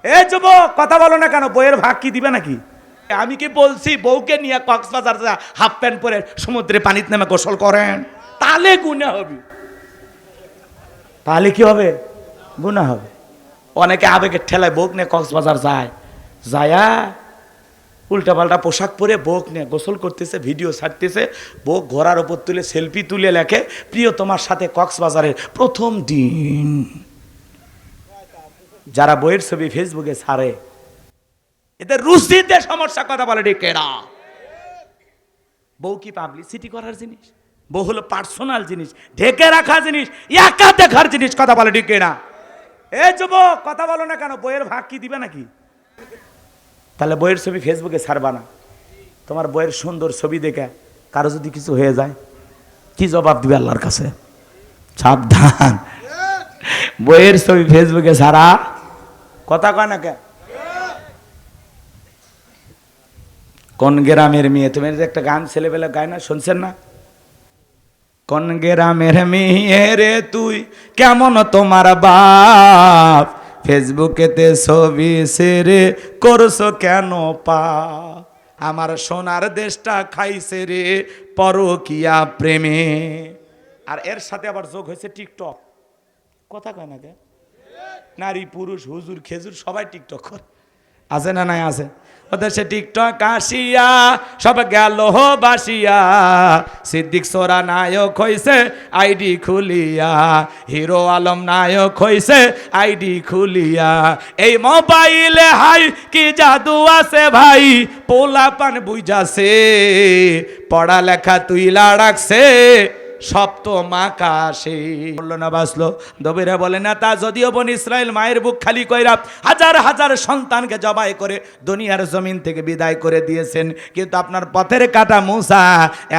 এ যুবক কথা বলো না কেন? বইয়ের ভাগ কি দিবে নাকি? আমি কি বলছি বউকে নিয়ে কক্সবাজার হাফ প্যান্ট পরে সমুদ্রে পানিতে নেমে গোসল করেন? তাহলে গুনাহ হবে। তাহলে কি হবে? গুনাহ হবে। অনেকে আবেগের ঠেলায় বউক নিয়ে কক্সবাজার যায়, যায়া উল্টাপাল্টা পোশাক পরে বউক নিয়ে গোসল করতেছে, ভিডিও ছাড়তেছে। বউ ঘোড়ার ওপর তুলে সেলফি তুলে লেখে, প্রিয় তোমার সাথে কক্সবাজারের প্রথম দিন। যারা বইয়ের ছবি ফেসবুকে ছাড়ে এদের রুচিতে সমস্যা। কথা বলে ঠিক কেনা? বউ কি পাবলিসিটি করার জিনিস? বউ হলো পার্সোনাল জিনিস, ঢেকে রাখা জিনিস, একা দেখার জিনিস। কথা বলে ঠিক কেনা? এ যুবক কথা বলো না কেন? বইয়ের ভাগ কি দিবে নাকি? তাহলে বইয়ের ছবি ফেসবুকে ছাড়বা না। তোমার বইয়ের সুন্দর ছবি দেখে কারো যদি কিছু হয়ে যায়, কি জবাব দিবে আল্লাহর কাছে? সাবধান, বইয়ের ছবি ফেসবুকে ছাড়া কথা কয় না কে? কোন গ্রামের মেয়ে? তুমি একটা গান ছেলেবেলা গায় না, শুনছেন না? কোন গ্রামের মেয়ে রে তুই, কেমন তোমার বাপ, ফেসবুকেতে ছবি সেরে করছো কেন পাপ, আমার সোনার দেশটা খাইছে রে পরকিয়া প্রেমে। আর এর সাথে আবার যোগ হয়েছে টিকটক। কথা কয় না কে? নারী পুরুষ হুজুর খেজুর সবাই টিকটক করে। আছে না নাই? আছে। ওদের সে টিকটক আসিয়া সব গেল বাসিয়া, সিদ্দিক সোরা নায়ক হইছে আইডি খুলিয়া, হিরো আলম নায়ক হইছে আইডি খুলিয়া। এই মোবাইলে হাই কি জাদু আছে ভাই, পোলা পান বুঝাছে, পড়ালেখা তুইলা রাখছে সপ্তম আকাশে। বললো না বাসলো? দবিরা বলে না তা যদিও বন ইসরায়েল মায়ের বুক খালি কইরা হাজার হাজার সন্তানকে জবাই করে দুনিয়ার জমিন থেকে বিদায় করে দিয়েছেন, কিন্তু আপনার পথের কাটা মূসা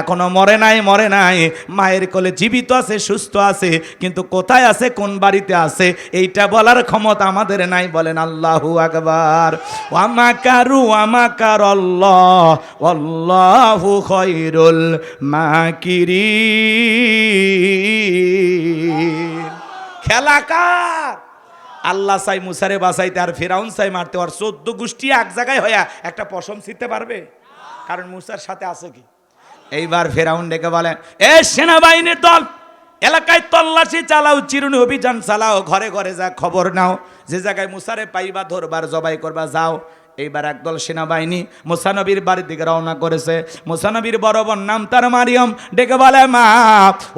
এখনো মরে নাই, মরে নাই, মায়ের কোলে জীবিত আছে, সুস্থ আছে, কিন্তু কোথায় আছে, কোন বাড়িতে আছে, এইটা বলার ক্ষমতা আমাদের নাই। বলেন আল্লাহু আকবার। ওয়া মাকারু ওয়া মাকারাল্লাহ ওয়াল্লাহু খায়রুল মাকিরিন। খেলা কার? আল্লাহ চাই মুসারে বাঁচাইতে, আর ফেরাউন চাই মারতে। আর 14 গোষ্ঠী এক জায়গায় হইয়া একটা পশম ছিঁড়তে পারবে? কারণ মুসার সাথে আছে কি? এইবার ফেরাউন ডেকে বলে, এ সেনাবাহিনীর দল, এলাকায় তল্লাশি চালাও, চিরুনি অভিযান চালাও, ঘরে ঘরে যা খবর নাও, যে জায়গায় মুসারে পাইবা ধরবার জবাই করবা যাও। এইবার একদল সেনাবাহিনী মুসা নবীর বাড়ির দিকে রওনা করেছে। মুসা নবীর বড় বোন নাম তার মারিয়ম, ডেকে বলে, মা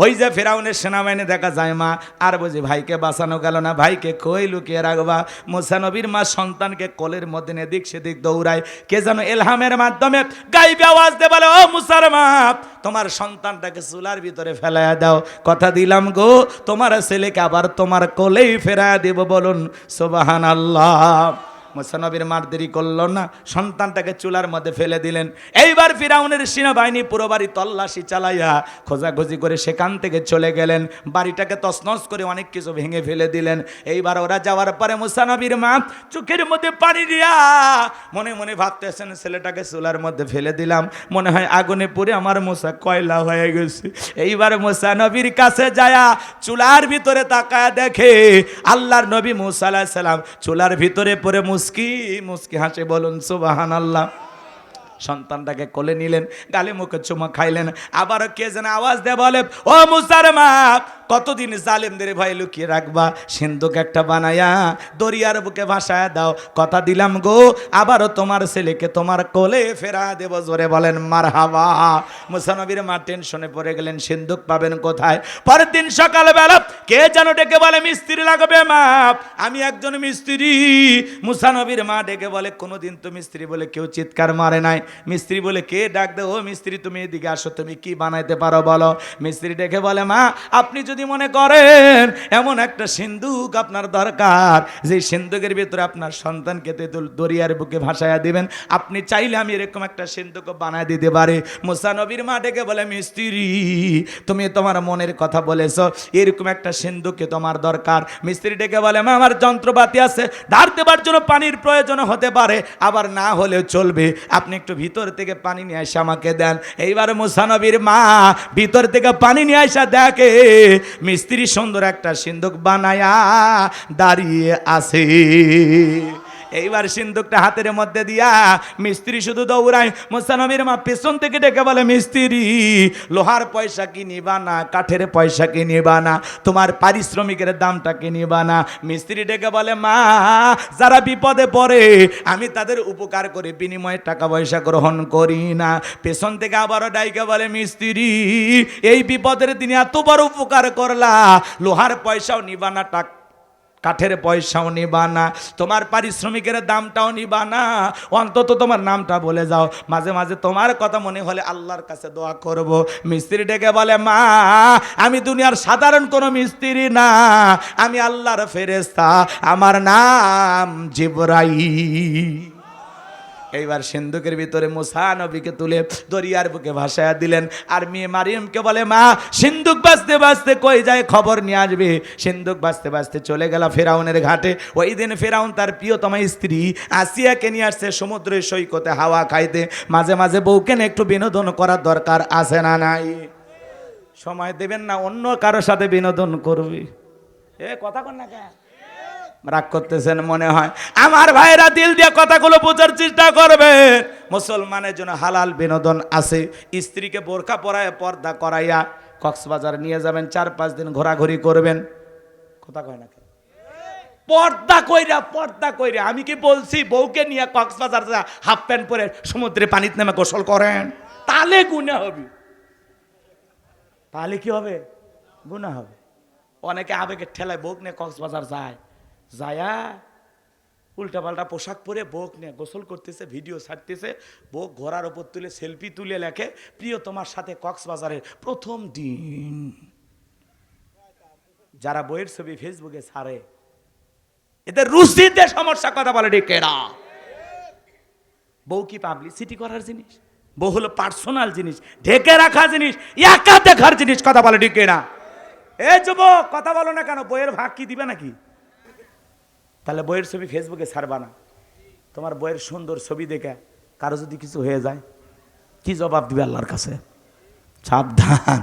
ওই যে ফেরাউনের সেনাবাহিনী দেখা যায় মা। আর বুঝি ভাইকে বাঁচানো গেল না, ভাইকে কই লুকিয়ে রাখবা? মুসা নবীর মা সন্তানকে কোলের মধ্যে এদিক সেদিক দৌড়ায়, কে যেন এলহামের মাধ্যমে গাইবে আওয়াজ দিয়ে বলে, ও মুসার মা, তোমার সন্তানটাকে চুলার ভিতরে ফেলাইয়া দাও, কথা দিলাম গো তোমার ছেলেকে আবার তোমার কোলেই ফেরাইয়া দেব। বলুন সুবহানাল্লাহ। মুসা নবীর মার দেরি করল না, সন্তানটাকে চুলার মধ্যে ফেলে দিলেন। এইবার ফিরাউনের সেনাবাহিনী পুরো বাড়ি তল্লাশি চালাইয়া খোঁজাখুঁজি করে সেখান থেকে চলে গেলেন, বাড়িটাকে তছনছ করে অনেক কিছু ভেঙে ফেলে দিলেন। এইবার ওরা যাওয়ার পরে মুসা নবীর মা চোখের মধ্যে পানি দিয়া মনে মনে ভাবতেছেন, ছেলেটাকে চুলার মধ্যে ফেলে দিলাম, মনে হয় আগুনে পুড়ে আমার মুসা কয়লা হয়ে গেছে। এইবার মুসা নবীর কাছে যায়া চুলার ভিতরে তাকায় দেখে আল্লাহর নবী মুসা আলাইহিস সালাম চুলার ভিতরে পড়ে মুস্কি মুস্কি হাসে। বলুন সুবহানাল্লাহ। সন্তানটাকে কোলে নিলেন, গালে মুখে চুমা খাইলেন। আবারও কে যেন আওয়াজ দেয়, বলে, ও মুসার মা, কতদিন জালেমদের ভয় লুকিয়ে রাখবা? সিন্ধুক একটা বানায়া দরিয়ার বুকে ভাসায় দাও, কথা দিলাম গো আবারও তোমার ছেলেকে তোমার কোলে ফেরা দেব। জোরে বলেন মারহাবা। মুসা নবীর মা টেনশনে পড়ে গেলেন, সিন্ধুক পাবেন কোথায়? পরের দিন সকালবেলা কে যেন ডেকে বলে, মিস্ত্রি লাগবে মা, আমি একজন মিস্ত্রি। মুসা নবীর মা ডেকে বলে, কোনোদিন তো মিস্ত্রি বলে কেউ চিৎকার মারে নাই। মিস্ত্রি বলে কে ডাক দে, ও মিস্ত্রি তুমি এদিকে আসো, তুমি কি বানাইতে পারো বলো। মিস্ত্রি ডেকে বলে, মা আপনি যদি মনে করেন এমন একটা সিন্ধুক আপনার দরকার, যে সিন্ধুকের ভিতরে আপনার সন্তানকে দরিয়ার বুকে ভাসায়া দিবেন, আপনি চাইলে আমি এরকম একটা সিন্ধুক বানায় দিতে পারি। মুসা নবীর মা ডেকে বলে, মিস্ত্রি তুমি তোমার মনের কথা বলেছো, এরকম একটা সিন্ধুকে তোমার দরকার। মিস্ত্রি ডেকে বলে, মা আমার যন্ত্রপাতি আছে, ধার দেবার জন্য পানির প্রয়োজন হতে পারে, আবার না হলেও চলবে, আপনি একটু ভিতর থেকে পানি নিয়ে আসে আমাকে দেন। এইবার মুসা নবীর মা ভিতর থেকে পানি নিয়ে আসা দেখে মিস্ত্রি সুন্দর একটা সিন্ধুক বানায়া দাঁড়িয়ে আছে। এইবার সিন্দুকটা হাতের মধ্যে দিয়া মিস্ত্রি শুধু দৌড়ায়, মুসা নবীর মা পেছন থেকে ডেকে বলে, মিস্ত্রি লোহার পয়সা কি নিবা না, কাঠের পয়সা কি নিবা না, তোমার পারিশ্রমিকের দামটা কি নিবা না? মিস্ত্রি ডেকে বলে, মা যারা বিপদে পড়ে আমি তাদের উপকার করে বিনিময়ে টাকা পয়সা গ্রহণ করি না। পেছন থেকে আবারও ডাইকে বলে, মিস্ত্রি এই বিপদের দিনে এত বড় উপকার করলা, লোহার পয়সাও নিবা না, কাঠের পয়সাও নিবা না, তোমার পারিশ্রমিকের দামটাও নিবা না, অন্তত তোমার নামটা বলে যাও, মাঝে মাঝে তোমার কথা মনে হলে আল্লাহর কাছে দোয়া করব। মিস্ত্রি ডেকে বলে, মা আমি দুনিয়ার সাধারণ কোনো মিস্ত্রি না, আমি আল্লাহর ফেরেশতা, আমার নাম জিবরাইল। এইবার সিন্ধুকের ভিতরে মুসা নবীকে তুলে দরিয়ার বুকে ভাসায়া দিলেন। আর মেয়ে মারিয়ামকে বলে, মা সিন্ধুক বাজতে বাজতে কই যায় খবর নিয়ে আসবে। সিন্ধুক বাজতে বাজতে চলে গেল ফেরাউনের ঘাটে। ওই দিন ফেরাউন তার প্রিয়তমা স্ত্রী আসিয়াকে নিয়ে আসছে সমুদ্রের সৈকতে হাওয়া খাইতে। মাঝে মাঝে বউকে একটু বিনোদন করার দরকার আছে না নাই? সময় দেবেন না অন্য কারোর সাথে বিনোদন করবি? এ কথা কন না কেন, রাগ করতেছেন মনে হয়। আমার ভাইরা দিল দিয়ে কথাগুলো বোঝার চেষ্টা করবে। মুসলমানের জন্য হালাল বিনোদন আছে। স্ত্রীকে বোরকা পরায় পর্দা করাইয়া কক্সবাজার নিয়ে যাবেন, 4-5 দিন ঘোরাঘুরি করবেন। কথা কয় না, পর্দা কইরা। আমি কি বলছি বউকে নিয়ে কক্সবাজার হাফ প্যান্ট পরে সমুদ্রে পানিতে নেমে গোসল করেন? তাহলে গুনাহ হবে। তাহলে কি হবে? গুনাহ হবে। অনেকে আবেগের ঠেলায় বউক নিয়ে কক্সবাজার যায়, যায়া উল্টাপাল্টা পোশাক পরে বউক নিয়ে গোসল করতেছে, ভিডিও ছাড়তেছে, বউ ঘোড়ার ওপর তুলে সেলফি তুলে লেখে, প্রিয় তোমার সাথে কক্সবাজারের প্রথম দিন। যারা বইয়ের ছবি ফেসবুকে ছাড়ে এদের রুচিতে সমস্যা। কথা বলে ঠিক কেনা? বউ কি পাবলিসিটি করার জিনিস? বউ হলো পার্সোনাল জিনিস, ঢেকে রাখা জিনিস, একা দেখার জিনিস। কথা বলে ঠিক কেনা? এ যুবক কথা বলো না কেন? বইয়ের ভাগ কি দিবে নাকি? তাহলে বইয়ের ছবি ফেসবুকে ছাড়বা না। তোমার বইয়ের সুন্দর ছবি দেখে কারো যদি কিছু হয়ে যায় কি জবাব দিবে আল্লাহর কাছে? সাবধান,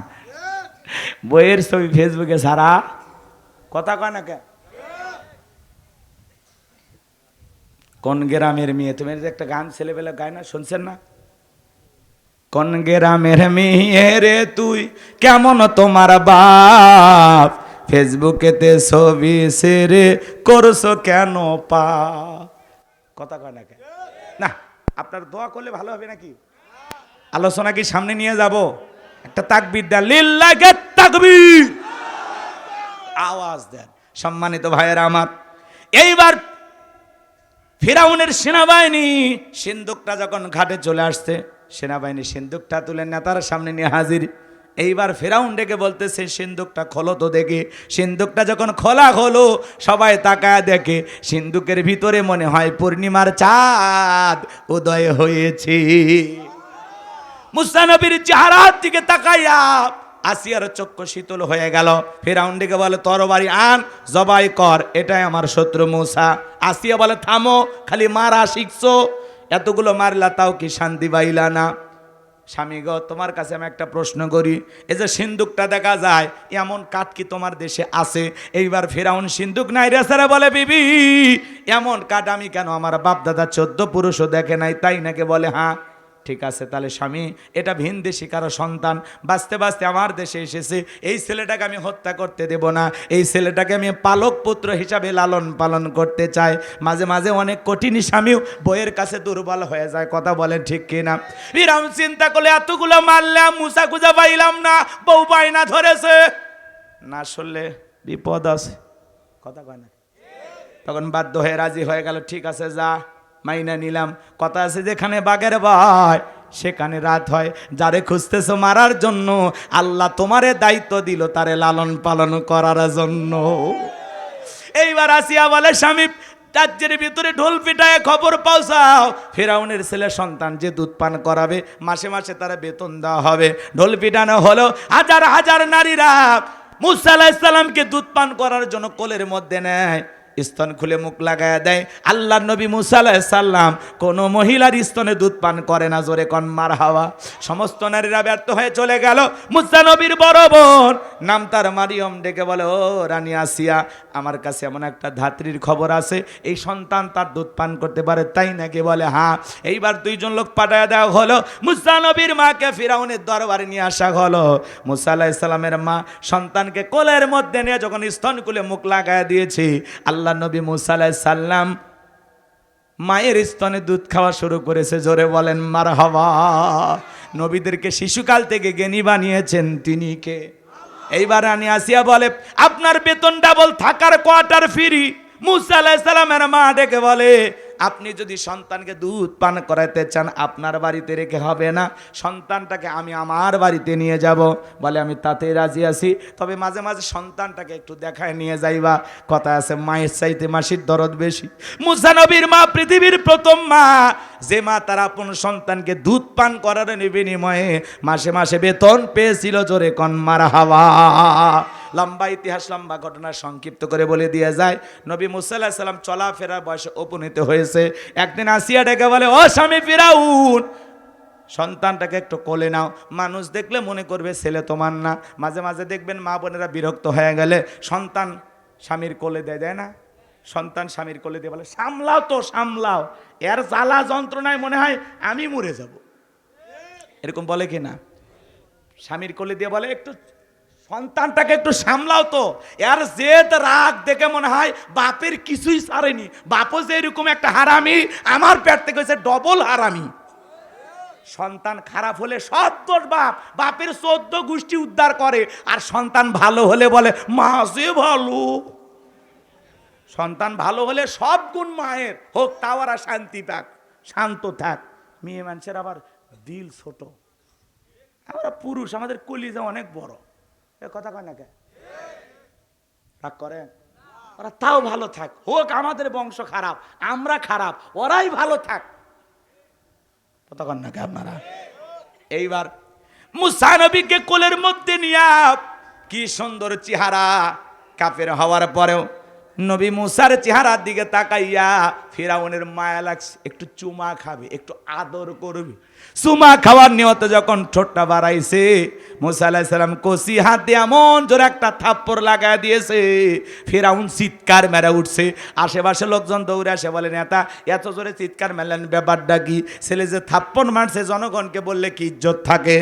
বইয়ের ছবি ফেসবুকে ছাড়া। কথা কয় না কে? কোন গ্রামের মেয়ে? তুমি একটা গান ছেলেবেলা গায় না, শুনছেন না? কোন গ্রামের মেয়ে রে তুই, কেমন তোমার বাপ, ফেসবুকেতে ছবি সেরে করছো কেন পা? কথা কয় না কেন? না, আপনার দোয়া করলে ভালো হবে নাকি? আলোচনা কি সামনে নিয়ে যাব? একটা তাকবীর দেন, লিল্লাহি তাকবীর, আওয়াজ দেন। সম্মানিত ভাইয়েরা আমার, এইবার ফিরাউনের সেনাবাহিনী সিন্ধুকটা যখন ঘাটে চলে আসছে, সেনাবাহিনী সিন্ধুকটা তুলে নেতার সামনে নিয়ে হাজির। এইবার ফেরাউন ডেকে বলতেছে, সিন্ধুকটা খোলো তো দেখে। সিন্ধুকটা যখন খোলা হলো, সবাই তাকায় দেখে সিন্ধুকের ভিতরে মনে হয় পূর্ণিমার চাঁদ উদয় হয়েছে। মুসা নবীর চেহারার দিকে তাকাইয়া আসিয়ার চক্ষু শীতল হয়ে গেল। ফেরাউন ডেকে বলে, তরবারি আন, জবাই কর, এটাই আমার শত্রু মুসা। আসিয়া বলে, থামো, খালি মারা শিখছো, এতগুলো মারলা তাও কি শান্তি পাইলা না? স্বামী গো, তোমার কাছে আমি একটা প্রশ্ন করি, এই যে সিন্ধুকটা দেখা যায়, এমন কাঠ কি তোমার দেশে আছে? এইবার ফেরাউন সিন্ধুক নাই রে সারা বলে, বিবি এমন কাঠ আমি কেন, আমার বাপ দাদা 14 পুরুষও দেখে নাই, তাই নাকি? বলে হ্যাঁ। ঠিক আছে, তাহলে স্বামী এটা ভিন দেশি কারো সন্তান, বাঁচতে বাঁচতে আমার দেশে এসেছে, এই ছেলেটাকে আমি হত্যা করতে দেব না, এই ছেলেটাকে আমি পালক পুত্র হিসাবে লালন পালন করতে চাই। মাঝে মাঝে অনেক কঠিন স্বামীও বইয়ের কাছে দুর্বল হয়ে যায়। কথা বলেন ঠিক কিনা? ফিরাউন চিন্তা করলে, এতগুলো মারলাম, মুসা খুঁজে পাইলাম না, বউ বাইনা ধরেছে, না শুনলে বিপদ আছে। কথা কয় না? তখন বাধ্য হয়ে রাজি হয়ে গেল, ঠিক আছে যা, মাইনা নিলাম। কথা আছে, যেখানে বাঘের ভয় সেখানে রাত হয়। যারে খুঁজতেছো মারার জন্য, আল্লাহ তোমারে দায়িত্ব দিল তারে লালন পালন করার জন্য। এইবার আসিয়া বলে, স্বামী রাজ্যের ভিতরে ঢোল পিটায় খবর পৌঁছাও, ফেরাউনের ছেলে সন্তান যে দুধ পান করাবে, মাসে মাসে তারা বেতন দেওয়া হবে। ঢোল পিটানো হলো, হাজার হাজার নারীরা মুসা আলাইহিস সালামকে দুধ পান করার জন্য কোলের মধ্যে নেয়। স্তন খুলে মুখ লাগায়া দেয়। আল্লাহ নবী মুসা আলাইহিস সালাম কোন মহিলার স্তনে দুধ পান করে না, জোরে কোন মারহাবা। সমস্ত নারীরা ব্যর্থ হয়ে চলে গেল। মুসা নবীর বড় বোন নাম তার মারিয়ম ডেকে বলে, ও রানী আসিয়া, আমার কাছে এমন একটা ধাত্রীর খবর আছে, এই সন্তান তার দুধ পান করতে পারে, তাই নাকি? বলে হ্যাঁ। এইবার দুইজন লোক পাঠায় দেওয়া হলো, মুসা নবীর মাকে ফিরাউনের দরবারে নিয়ে আসা হলো। মুসা আলাইহিস সালামের মা সন্তানকে কোলের মধ্যে নিয়ে যখন স্তন খুলে মুখ লাগায় দিয়েছে, আল্লাহ নবী মুসা আলাইহিস সালাম মায়ের স্তনে দুধ খাওয়া শুরু করেছে। জোরে বলেন মারহাবা। নবীদেরকে শিশুকাল থেকে জ্ঞানী বানিয়েছেন তিনি কে? এইবার রানী আসিয়া বলে, আপনার বেতন ডাবল, থাকার কোয়ার্টার ফ্রি। মুসা আলাইহিস সালামের মা ডেকে বলে, আপনি যদি সন্তানকে দুধ পান করাতে চান আপনার বাড়িতে রেখে হবে না, সন্তানটাকে আমি আমার বাড়িতে নিয়ে যাব। বলে আমি তাতে রাজি আছি, তবে মাঝে মাঝে সন্তানটাকে একটু দেখায় নিয়ে যাইবা। কথা আছে মায়ের চাইতে মাসির দরদ বেশি। মুসা নবীর মা পৃথিবীর প্রথম মা, যে মা তার আপন সন্তানকে দুধ পান করার বিনিময়ে মাসে মাসে বেতন পেয়েছিল। জোরে কোন মারহাবা। লম্বা ইতিহাস, লম্বা ঘটনা সংক্ষিপ্ত করে বলে দিয়ে যায়, নবী মুসা আলাইহিস সালাম চলাফেরার বয়সে উপনীত হয়েছে। একদিন আসিয়া ডেকে বলে, ও স্বামী ফিরাউন, সন্তানটাকে একটু কোলে নাও। মানুষ দেখলে মনে করবে ছেলে তোমার না। মাঝে মাঝে দেখবেন মা বোনেরা বিরক্ত হয়ে গেলে সন্তান স্বামীর কোলে দেয় না? সন্তান স্বামীর কোলে দিয়ে বলে, সামলাও তো সামলাও, এর জ্বালা যন্ত্রণায় মনে হয় আমি মরে যাব। এরকম বলে কি না? স্বামীর কোলে দিয়ে বলে, একটু সন্তানটাকে একটু সামলাও তো, এর জেদ রাগ দেখে মনে হয় বাপের কিছুই ছাড়েনি। বাপও যে এরকম একটা হারামি, আমার পেট থেকে হয়েছে ডবল হারামি। সন্তান খারাপ হলে সব দোষ বাপের 14 গোষ্ঠী উদ্ধার করে, আর সন্তান ভালো হলে বলে মা যে ভালো। সন্তান ভালো হলে সব গুণ মায়ের হোক, তাও আর শান্তি পাক, শান্ত থাক। মেয়ে মানুষের আবার দিল ছোট, আমরা পুরুষ আমাদের কলিজা অনেক বড়। কথা কয় না কে? রাগ করে ওরা, তাও ভালো থাক, হোক আমাদের বংশ খারাপ, আমরা খারাপ, ওরাই ভালো থাক। কথা কয় না কে আপনারা? এইবার মুসা নবীকে কোলের মধ্যে নিয়া, কি সুন্দর চেহারা। কাফের হওয়ার পরেও নবী মুসার চেহারার দিকে তাকাইয়া ফিরাউনের মায়া লাগছে, একটু চুমা খাবে, একটু আদর করবে। চুমা খাওয়ার নিয়তে যখন ঠোঁটটা বাড়াইছে, মুসা আলাইহিস সালাম কষি হাতে এমন জোরে একটা থাপ্পড় লাগায় দিয়েছে, ফিরাউন চিৎকার মেরে উঠছে। আশেপাশে লোকজন দৌড়ে আসে, বলে নেতা এত জোরে চিৎকার মেলেন, ব্যাপারটা কি? ছেলে যে থাপ্পড় মারছে জনগণকে বললে কি ইজ্জত থাকে?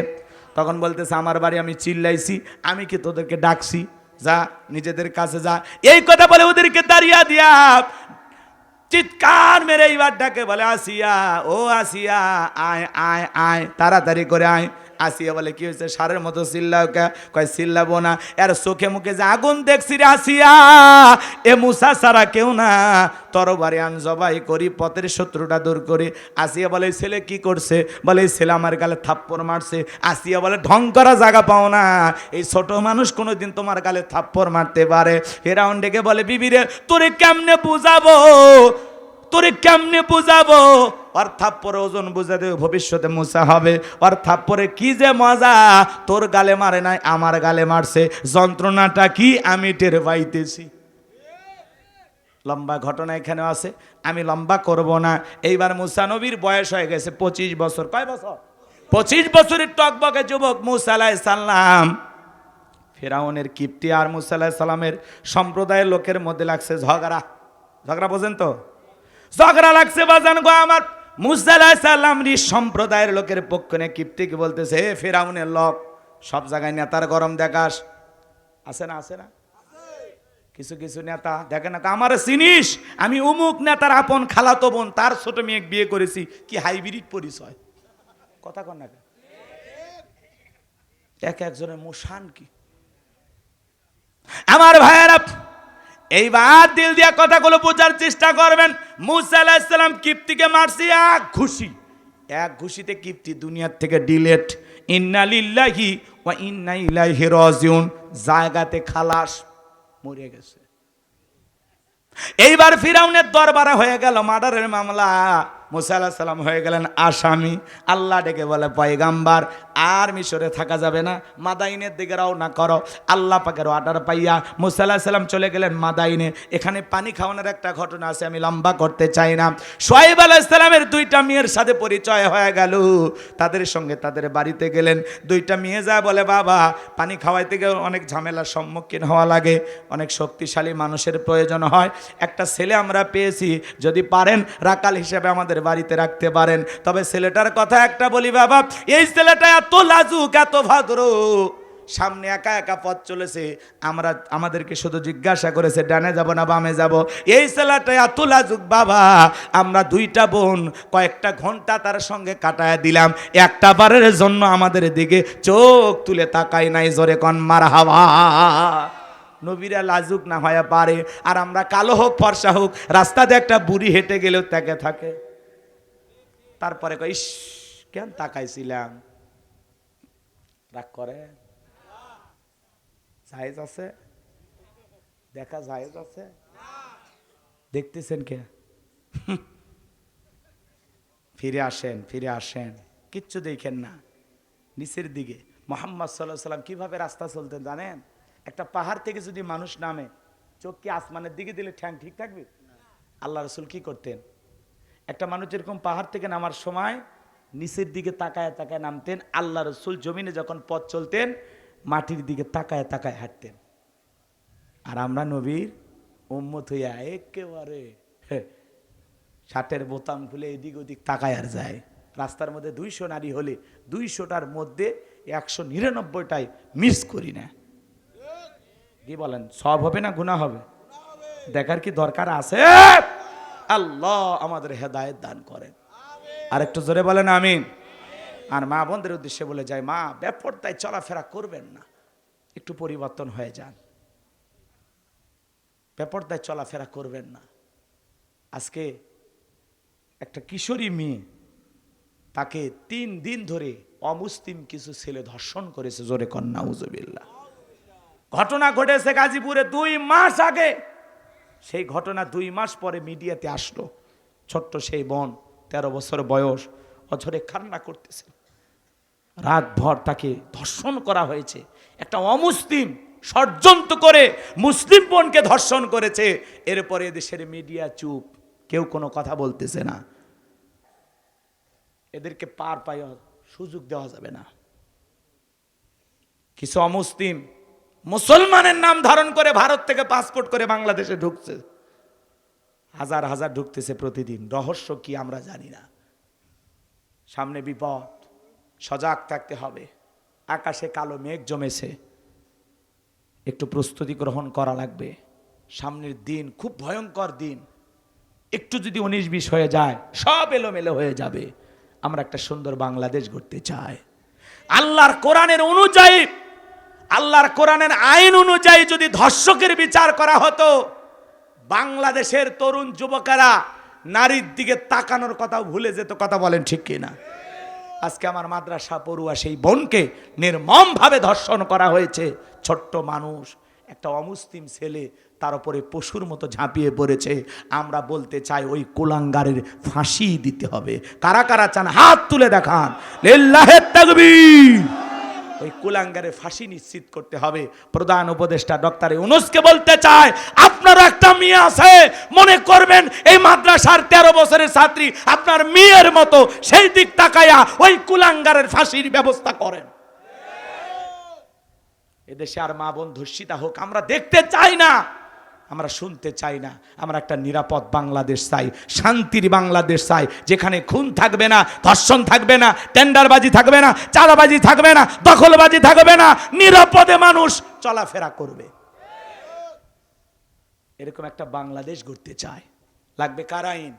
তখন বলতেছে, আমার বাড়ি আমি চিল্লাইছি, আমি কি তোদেরকে ডাকছি? যা নিজেদের কাছে যা। এই কথা বলে ওদেরকে দাঁড়িয়ে দিয়া চিৎকার মেরে এইবার ডাকে বলে, আসিয়া, ও আসিয়া, আয় আয় আয়, তাড়াতাড়ি করে আয়। আসিয়া বলে, কি হয়েছে? সারের মতো চিল্লাও কে? কয় চিল্লাবো না, এর চোখে মুখে যে আগুন দেখছি রে আসিয়া, এ মুসা সারা কেউ না, তরবারি আন জবাই করি, পথের শত্রুটা দূর করি। আসিয়া বলে, ছেলে কি করছে? বলে, এই ছেলে আমার গালে থাপ্পড় মারছে। আসিয়া বলে, ঢং করা জায়গা পাও না, এই ছোট মানুষ কোনোদিন তোমার গালে থাপ্পড় মারতে পারে? ফিরাউন ডেকে বলে, বিবিরে তোরে কেমনে বুঝাবো, তোরে কেমনে বুঝাবো? ওর থাপ্পরে ওজন বুঝা দেবে, ভবিষ্যতে মুসা হবে। ওর থাপ্পরে কি যে মজা, তোর গালে মারে নাই, আমার গালে মারছে, যন্ত্রণাটা কি আমি টের পাইতেছি। লম্বা ঘটনা এখানে আছে, আমি লম্বা করব না। এইবার মুসা নবীর বয়স হয়ে গেছে 25 বছর। কয় বছর? 25 বছরের টকবকে যুবক মুসা আলাইহিস সালাম। ফিরাউনের কিপ্তি আর মুসা আলাইহিস সালামের সম্প্রদায়ের লোকের মধ্যে লাগছে ঝগড়া। ঝগড়া বোঝেন তো? ঝগড়া লাগছে বাজান গো আমার। মুসা আলাইহিস সালাম সম্প্রদায়ের লোকের পক্ষ নিয়ে কিপ্তিকে বলতেছে, হে ফিরাউনের লোক, সব জায়গায় নেতার গরম দেখাস, আছে না? আছে না? কিছু কিছু নেতা দেখে না, আমার চিনিস, আমি অমুক নেতার আপন খালাতো বোন, তার ছোট মেয়ে বিয়ে করেছি। কি হাইব্রিড পরিচয়! কথা কন না, এক একজনের মুশান কি। আমার ভাইয়েরা, এইবার দিল দিয়া কথাগুলো বোঝার চেষ্টা করবেন। মুসা আলাইহিস সালাম কিপ্তিকে মারছে এক ঘুষি, এক ঘুষিতে কিপ্তি দুনিয়ার থেকে ডিলেট। ইন্না লিল্লাহি ওয়া ইন্না ইলাইহি রাজিউন, জায়গাতে খালাস, মরে গেছে। এইবার ফিরাউনের দরবারে হয়ে গেল মার্ডারের মামলা। মুসা আলাইহিস সালাম হয়ে গেলেন আসামি। আল্লাহ ডেকে বলে, পয়গাম্বার আর মিশরে থাকা যাবে না, মাদাইনের দিকে রওনা করো। আল্লাহ পাকের অর্ডার পাইয়া মুসা আলাইহিস সালাম চলে গেলেন মাদাইনে। এখানে পানি খাওয়ানোর একটা ঘটনা আছে, আমি লম্বা করতে চাই না। শুআয়ব আলাইহিস সালামের দুইটা মেয়ের সাথে পরিচয় হয়ে গেল, তাদের সঙ্গে তাদের বাড়িতে গেলেন। দুইটা মেয়ে যায় বলে, বাবা পানি খাওয়াইতে গেলে অনেক ঝামেলার সম্মুখীন হওয়া লাগে, অনেক শক্তিশালী মানুষের প্রয়োজন হয়। একটা ছেলে আমরা পেয়েছি, যদি পারেন রাকাল হিসেবে আমাদের বাড়িতে রাখতে পারেন। তবে ছেলেটার কথা একটা বলি বাবা, এই ছেলেটা এত লাজুক, এত ভদ্র, সামনে একা একা পথ চলেছে, আমাদেরকে শুধু জিজ্ঞাসা করেছে ডানে যাব না বামে যাব। এই ছেলেটা এত লাজুক বাবা, আমরা দুইটা বোন কয়েকটা ঘন্টা তার সঙ্গে কাটায় দিলাম, একটা বারের জন্য আমাদের দিকে চোখ তুলে তাকাই নাই। জোরে কন মারহাবা। নবীরা লাজুক না হয়ে পারে, আর আমরা কালো হোক ফর্সা হোক, রাস্তাতে একটা বুড়ি হেঁটে গেলেও তাকে থাকে। তারপরে কই, ইস কেন তাকাইছিলাম, রাগ করে? জায়েজ আছে? দেখা জায়েজ আছে? দেখতেছেন কে? ফিরে আসেন, ফিরে আসেন, কিচ্ছু দেখেন না। নিচের দিকে মুহাম্মদ সাল্লাল্লাহু আলাইহি সাল্লাম কিভাবে রাস্তা চলতেন জানেন? একটা পাহাড় থেকে যদি মানুষ নামে, চোখ কি আসমানের দিকে দিলে ঠ্যাং ঠিক থাকবে? আল্লাহ রাসূল কি করতেন? একটা মানুষ এরকম পাহাড় থেকে নামার সময় নিচের দিকে তাকায় তাকায় নামতেন। আল্লাহ রাসূল জমিনে যখন পথ চলতেন মাটির দিকে তাকায় তাকায় হাঁটতেন। আর আমরা নবীর উম্মত হইয়া একেবারে শার্টের বোতাম খুলে এদিক ওদিক তাকায় আর যায়। রাস্তার মধ্যে 200 নারী হলে 200টার মধ্যে 199টাই মিস করি না। কি বলেন, সব হবে না গুনাহ হবে? দেখার কি দরকার আছে? আল্লাহ আমাদের হেদায়েত দান করেন। আর একটু জোরে বলেন আমিন। আর মা বোনদের উদ্দেশ্যে বলে যায়, মা বেপরদায় চলাফেরা করবেন না, একটু পরিবর্তন হয়ে যান, বেপরদায় চলাফেরা করবেন না। আজকে একটা কিশোরী মেয়ে, তাকে 3 দিন ধরে অমুসলিম কিছু ছেলে ধর্ষণ করেছে। জোরে কন নাউজুবিল্লাহ। ঘটনা ঘটেছে গাজীপুরে 2 মাস আগে। সেই ঘটনা 2 মাস পরে মিডিয়াতে আসলো। ছোট্ট সেই বোন, 13 বছর বয়স, অঝরে কান্না করতেছে। রাত ভর তাকে ধর্ষণ করা হয়েছে। একটা অমুসলিম ষড়যন্ত্র করে মুসলিম বোনকে ধর্ষণ করেছে। এরপরে দেশের মিডিয়া চুপ, কেউ কোনো কথা বলতেছে না। এদেরকে পার পাওয়ার সুযোগ দেওয়া যাবে না। কিছু অমুসলিম মুসলমানের নাম ধারণ করে ভারত থেকে পাসপোর্ট করে বাংলাদেশে ঢুকছে, হাজার হাজার ঢুকতেছে প্রতিদিন। রহস্য কি আমরা জানি না। সামনে বিপদ, সজাগ থাকতে হবে। আকাশে কালো মেঘ জমেছে, একটু প্রস্তুতি গ্রহণ করা লাগবে। সামনের দিন খুব ভয়ঙ্কর দিন। একটু যদি 19-20 হয়ে যায়, সব এলোমেলো হয়ে যাবে। আমরা একটা সুন্দর বাংলাদেশ গড়তে চাই। আল্লাহর কোরআনের অনুযায়ী, আল্লাহর কোরআনের আইন অনুযায়ী যদি ধর্ষকের বিচার করা হতো, বাংলাদেশের তরুণ যুবকেরা নারীর দিকে তাকানোর কথাও ভুলে যেত। কথা বলেন ঠিক কিনা? আজকে আমার মাদ্রাসা পড়ুয়া সেই বোনকে নির্মমভাবে ধর্ষণ করা হয়েছে। ছোট্ট মানুষ, একটা অমুসলিম ছেলে তার উপরে পশুর মতো ঝাঁপিয়ে পড়েছে। আমরা বলতে চাই, ওই কুলাঙ্গারের ফাঁসি দিতে হবে। কারা কারা চান হাত তুলে দেখান। লিল্লাহি তাকবীর। ওই কুলাঙ্গারের ফাঁসি নিশ্চিত করতে হবে। প্রধান উপদেষ্টা ডক্টর ইউনূসকে বলতে চায়, আপনার একটা মেয়ে আছে, মনে করবেন এই মাদ্রাসার 13 বছরের ছাত্রী আপনার মেয়ের মতো, সেই দিক তাকায়া ওই কুলাঙ্গারের ফাঁসির ব্যবস্থা করেন। এদেশে আর মা বোন ধর্ষিতা হোক আমরা দেখতে চাই না, আমরা শুনতে চাই না। আমরা একটা নিরাপদ বাংলাদেশ চাই, শান্তির বাংলাদেশ চাই, যেখানে খুন থাকবে না, ধর্ষণ থাকবে না, টেন্ডারবাজি থাকবে না, চাঁদাবাজি থাকবে না, দখলবাজি থাকবে না, নিরাপদে মানুষ চলাফেরা করবে। এরকম একটা বাংলাদেশ গড়তে চাই। লাগবে কার আইন?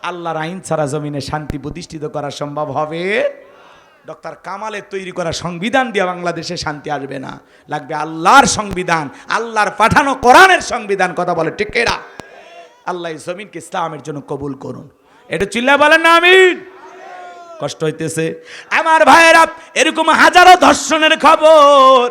আল্লাহর আইন ছাড়া জমিনে শান্তি প্রতিষ্ঠিত করা সম্ভব হবে? ডক্টর কামালের তৈরি করা সংবিধান দিয়ে বাংলাদেশে শান্তি আসবে না। লাগবে আল্লাহর সংবিধান, আল্লাহর পাঠানো কোরআনের সংবিধান। কথা বলে ঠিক এরা? আল্লাহ এই জমিনকে ইসলামের জন্য কবুল করুন। এটা চিল্লায় বলেন না আমিন? কষ্ট হইতেছে আমার ভাইয়েরা। এরকম হাজারো ধর্ষণের খবর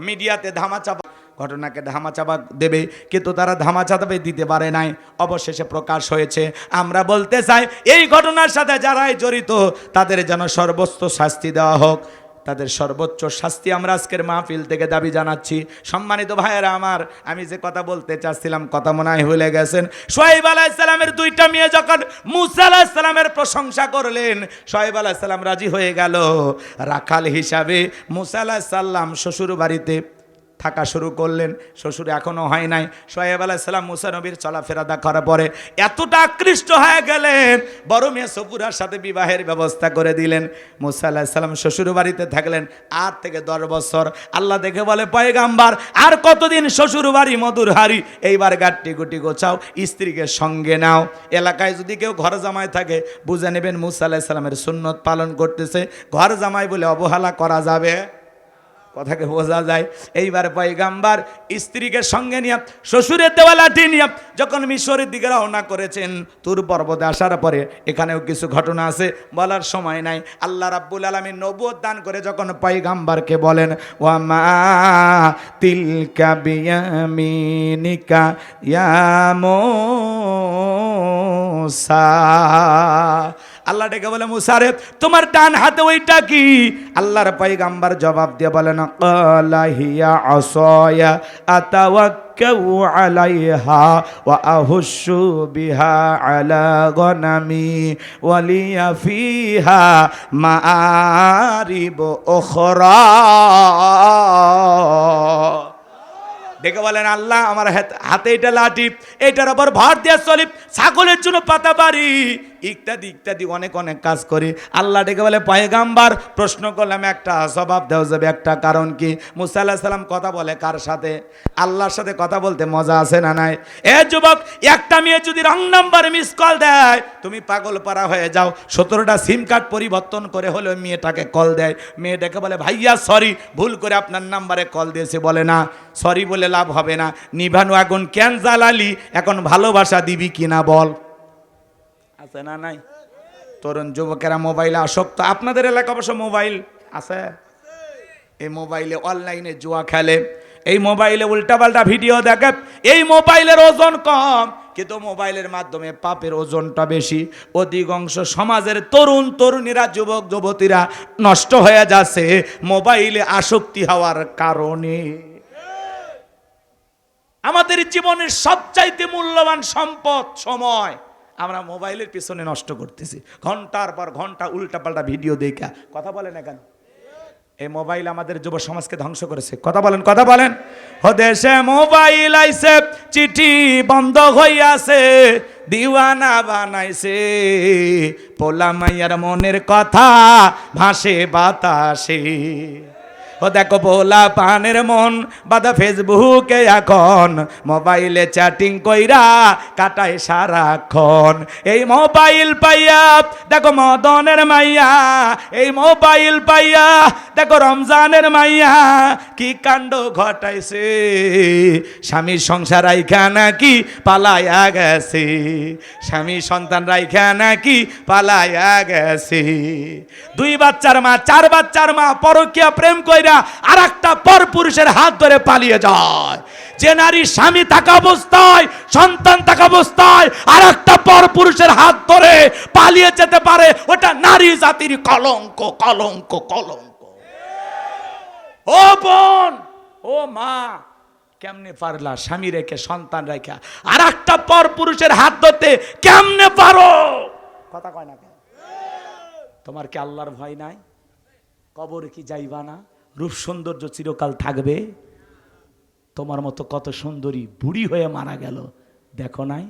মিডিয়াতে ধামাচাপা। ঘটনাকে ধামাচাপা দেবে, কিন্তু তারা ধামাচাপা দিতে পারে নাই। অবশেষে প্রকাশ হয়েছে। আমরা বলতে চাই এই ঘটনার সাথে যারাই জড়িত তাদের যেন সর্বোচ্চ শাস্তি দেওয়া হোক। তাদের সর্বোচ্চ শাস্তি আমরা আজকের মাহফিল থেকে দাবি জানাচ্ছি। সম্মানিত ভাইয়েরা আমার, আমি যে কথা বলতে চাচ্ছিলাম কথা মনে হয় ভুলে গেছেন। শোয়েব আলাইহিস সালামের দুইটা মেয়ে যখন মুসা আলাইহিস সালামের প্রশংসা করলেন, শোয়েব আলাইহিস সালাম রাজি হয়ে গেল। রাখাল হিসাবে মুসা আলাইহিস সালাম শ্বশুর বাড়িতে থাকা শুরু করলেন। শ্বশুর এখনও হয় নাই। শোয়েব আলাইহিস সালাম মুসা নবীর চলাফেরা দেখার পরে এতটা আকৃষ্ট হয়ে গেলেন, বড় মেয়ে সফুরার সাথে বিবাহের ব্যবস্থা করে দিলেন। মুসা আলাইহিস সালাম শ্বশুর বাড়িতে থাকলেন 8 থেকে 10 বছর। আল্লাহ দেখে বলে, পয়গাম্বার আর কতদিন শ্বশুর বাড়ি মধুর হারি, এইবার গাট্টি গুটি গোছাও, স্ত্রীকে সঙ্গে নাও। এলাকায় যদি কেউ ঘর জামাই থাকে বুঝে নেবেন মুসা আলাইহিস সালামের সুন্নত পালন করতেছে। ঘর জামাই বলে অবহেলা করা যাবে, কথাকে বোঝা যায়। এইবার পয়গাম্বার স্ত্রীকে সঙ্গে নিয়ে শ্বশুরের দেওয়া লাঠি নিয়ে যখন মিশরের দিকে রওনা করেছেন, তুর পর্বতে আসার পরে এখানেও কিছু ঘটনা আছে, বলার সময় নাই। আল্লাহ রাব্বুল আলামিন নবুয়ত দান করে যখন পয়গাম্বারকে বলেন, ওয়া মা তিলকা বিয়ামিনিকা ইয়া মূসা, আল্লাহ ডেকে বলে, মুসা রে তোমার ডান হাতে ওইটা কি? আল্লাহর পয়গাম্বার জবাব দিয়ে বলেন, ক্বালা হিয়া আসায়া আতাওয়াক্কাউ আলাইহা ওয়া আহুশু বিহা আলা গনামি ওয়া লিয়া ফিহা মাআরিব উখরা। দেখে বলেন, আল্লাহ আমার হাতে এটা লাঠি, এটার আবার ভার দিয়ে চলি, ছাগলের জন্য পাতা বাড়ি, ইত্যাদি ইত্যাদি অনেক অনেক কাজ করি। আল্লাহ ডেকে বলে, পয়গাম্বার প্রশ্ন করলাম একটা, জবাব দেওয়া যাবে একটা, কারণ কি? মুসা আলাইহিস সালাম কথা বলে কার সাথে? আল্লাহর সাথে কথা বলতে মজা আছে না নাই? এ যুবক, একটা মেয়ে যদি রং নাম্বারে মিস কল দেয় তুমি পাগল পারা হয়ে যাও। 17টা সিম কার্ড পরিবর্তন করে হলেও মেয়েটাকে কল দেয়। মেয়ে ডেকে বলে, ভাইয়া সরি, ভুল করে আপনার নাম্বারে কল দিয়েছে। বলে না, সরি বলে লাভ হবে না, নিভানু আগুন কেন জ্বালালি, এখন ভালোবাসা দিবি কিনা বল। আছে না নাই? তরুণ যুবকেরা মোবাইলে আসক্ত। আপনাদের এলাকা অবশ্য মোবাইল আছে। এই মোবাইলে অনলাইনে জুয়া খেলে, এই মোবাইলে উল্টাপাল্টা ভিডিও দেখে। এই মোবাইলের ওজন কম, কিন্তু মোবাইলের মাধ্যমে পাপের ওজনটা বেশি। অধিকাংশ সমাজের তরুণ তরুণীরা, যুবক যুবতীরা নষ্ট হয়ে যাচ্ছে মোবাইলে আসক্তি হওয়ার কারণে। আমাদের জীবনের সবচাইতে মূল্যবান সম্পদ সময়, আমরা মোবাইলের পিছনে নষ্ট করতেছি। ঘন্টার পর ঘন্টা উল্টাপাল্টা ভিডিও দেখা। কথা বলেন না কেন? এই মোবাইল আমাদের যুব সমাজকে ধ্বংস করেছে। কথা বলেন, কথা বলেন। দেশে মোবাইল আইছে, চিঠি বন্ধ হইয়াছে, দিওয়ানা বানাইছে, পোলা মাইয়ার মনের কথা ভাসে বাতাসে। ও দেখো পোলা পানের মন বাদা ফেসবুকে এখন, মোবাইলে চ্যাটিং কইরা কাটায় সারাক্ষণ। এই মোবাইল পাইয়া দেখো মদনের মাইয়া, এই মোবাইল পাইয়া দেখো রমজানের মাইয়া কি কাণ্ড ঘটাইছে। স্বামী সংসার রাইখা নাকি পালাইয়া গেছে, স্বামী সন্তান রাইখা নাকি পালাইয়া গেছে। 2 বাচ্চার মা, 4 বাচ্চার মা পরকীয়া প্রেম কইরা আর একটা পর পুরুষের হাত ধরে পালিয়ে যায়। যে নারী স্বামী থাকা অবস্থায়, সন্তান থাকা অবস্থায় আর একটা পর পুরুষের হাত ধরে পালিয়ে যেতে পারে, ওটা নারী জাতির কলঙ্ক, কলঙ্ক, কলঙ্ক। ও বোন, ও মা, কেমনে পারলা স্বামী রেখে সন্তান রেখে আর একটা পর পুরুষের হাত ধরতে? কেমনে পারো? কথা কয় না কেন? তোমার কি আল্লাহর ভয় নাই? কবরে কি যাইবা না? রূপ সৌন্দর্য চিরকাল থাকবে? তোমার মতো কত সুন্দরী বুড়ি হয়ে মারা গেল, দেখো নাই?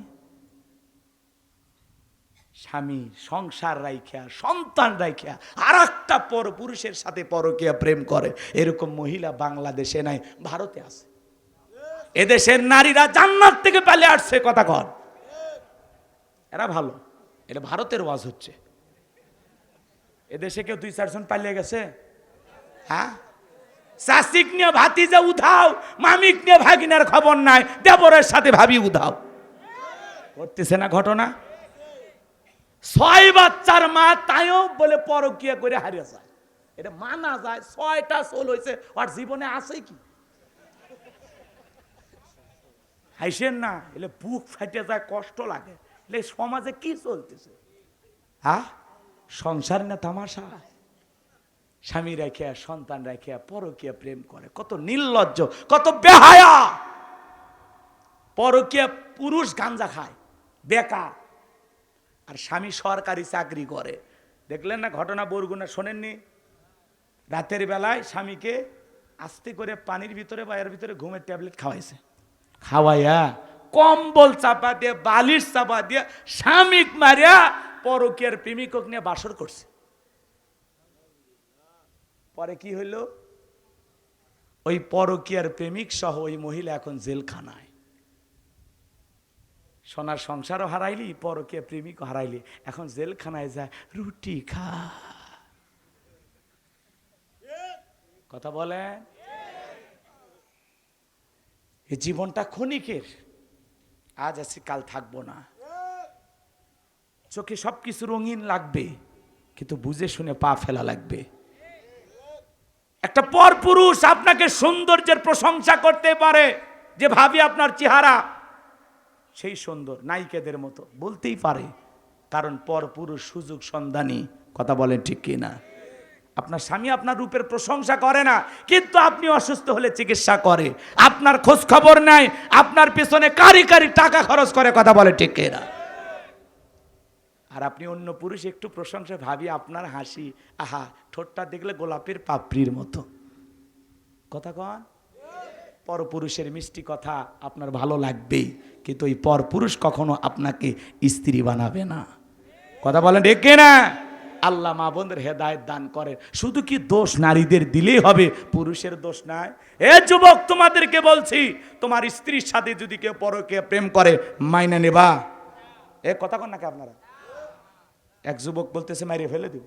স্বামী সংসার রাইখা সন্তান রাইখা আর একটা পর পুরুষের সাথে পরকীয়া প্রেম করে, এরকম মহিলা বাংলাদেশে নাই, ভারতে আছে। এদেশের নারীরা জান্নাত থেকে পালিয়ে আসছে। কথা কর, এরা ভালো। এটা ভারতের ওয়াজ হচ্ছে। এদেশে কেউ 2-4 জন পালিয়ে গেছে? হ্যাঁ, শাসিক নিয়ে ভাতিজা উধাও, মামিক নিয়ে ভাগিনার খবর নাই, দেবরের সাথে ভাবি উধাও করতেছে না ঘটনা? 6 বাচ্চার মা, তাইও বলে পরকীয়া করে হারিয়ে যায়। এটা মানা যায়? 6টা সোল হয়েছে, আর জীবনে আছে কি? হাসেন না, এলে বুক ফাটে যায়, কষ্ট লাগে। এলে সমাজে কি চলতেছে? হ্যাঁ, সংসার না তামাশা। স্বামী রেখে, সন্তান রেখে পরকীয়া প্রেম করে, কত নির্লজ্জ, কত বেহায়া। পরকীয়া পুরুষ গাঞ্জা খায়, বেকার, আর স্বামী সরকারি চাকরি করে। দেখলেন না ঘটনা বরগুনা, শোনেননি? রাতের বেলায় স্বামীকে আস্তে করে পানির ভিতরে বা এর ভিতরে ঘুমের ট্যাবলেট খাওয়াইছে, খাওয়াইয়া কম্বল চাপা দিয়ে, বালিশ চাপা দিয়ে স্বামীক মারিয়া পরকীয়ার প্রেমিকক নিয়ে বাসর করছে। পরে কি হইল? ওই পরকীয়ার প্রেমিক সহ ওই মহিলা এখন জেলখানায়। সোনার সংসারও হারাইলি, পরকীয়া প্রেমিকও হারাইলি, এখন জেলখানায় যায় রুটি খা। কথা বলেন? এই জীবনটা ক্ষণিকের, আজ আছি কাল থাকবো না। চোখে সবকিছু রঙিন লাগবে, কিন্তু বুঝে শুনে পা ফেলা লাগবে। একটা পর পুরুষ আপনাকে সৌন্দর্যের প্রশংসা করতে পারে, যে ভাবি আপনার চেহারা সেই সুন্দর, নায়িকাদের মতো বলতেই পারে, কারণ পর পুরুষ সুযোগ সন্ধানী। কথা বলেন ঠিক কি না? আপনার স্বামী আপনার রূপের প্রশংসা করে না, কিন্তু আপনি অসুস্থ হলে চিকিৎসা করে, আপনার খোঁজ খবর নেয়, আপনার পেছনে কারি কারি টাকা খরচ করে। কথা বলে ঠিক কি না? আর আপনি অন্য পুরুষ একটু প্রশংসা, ভাবি আপনার হাসি, আহা, ঠোঁটটা দেখলে গোলাপের পাপড়ির মতো। কথা কন? পরপুরুষের মিষ্টি কথা আপনার ভালো লাগবেই, কিন্তু ওই পরপুরুষ কখনো আপনাকে স্ত্রী বানাবে না। কথা বলেন ঠিক কি না? আল্লাহ মা বোনদের হেদায়েত দান করে। শুধু কি দোষ নারীদের দিলেই হবে, পুরুষের দোষ নাই? এ যুবক, তোমাদেরকে বলছি, তোমার স্ত্রীর সাথে যদি কেউ পরকীয়া প্রেম করে, মাইনা নেবা? এ কথা কন নাকি আপনারা? এক যুবক বলতেছে মাইরে ফেলে দেব।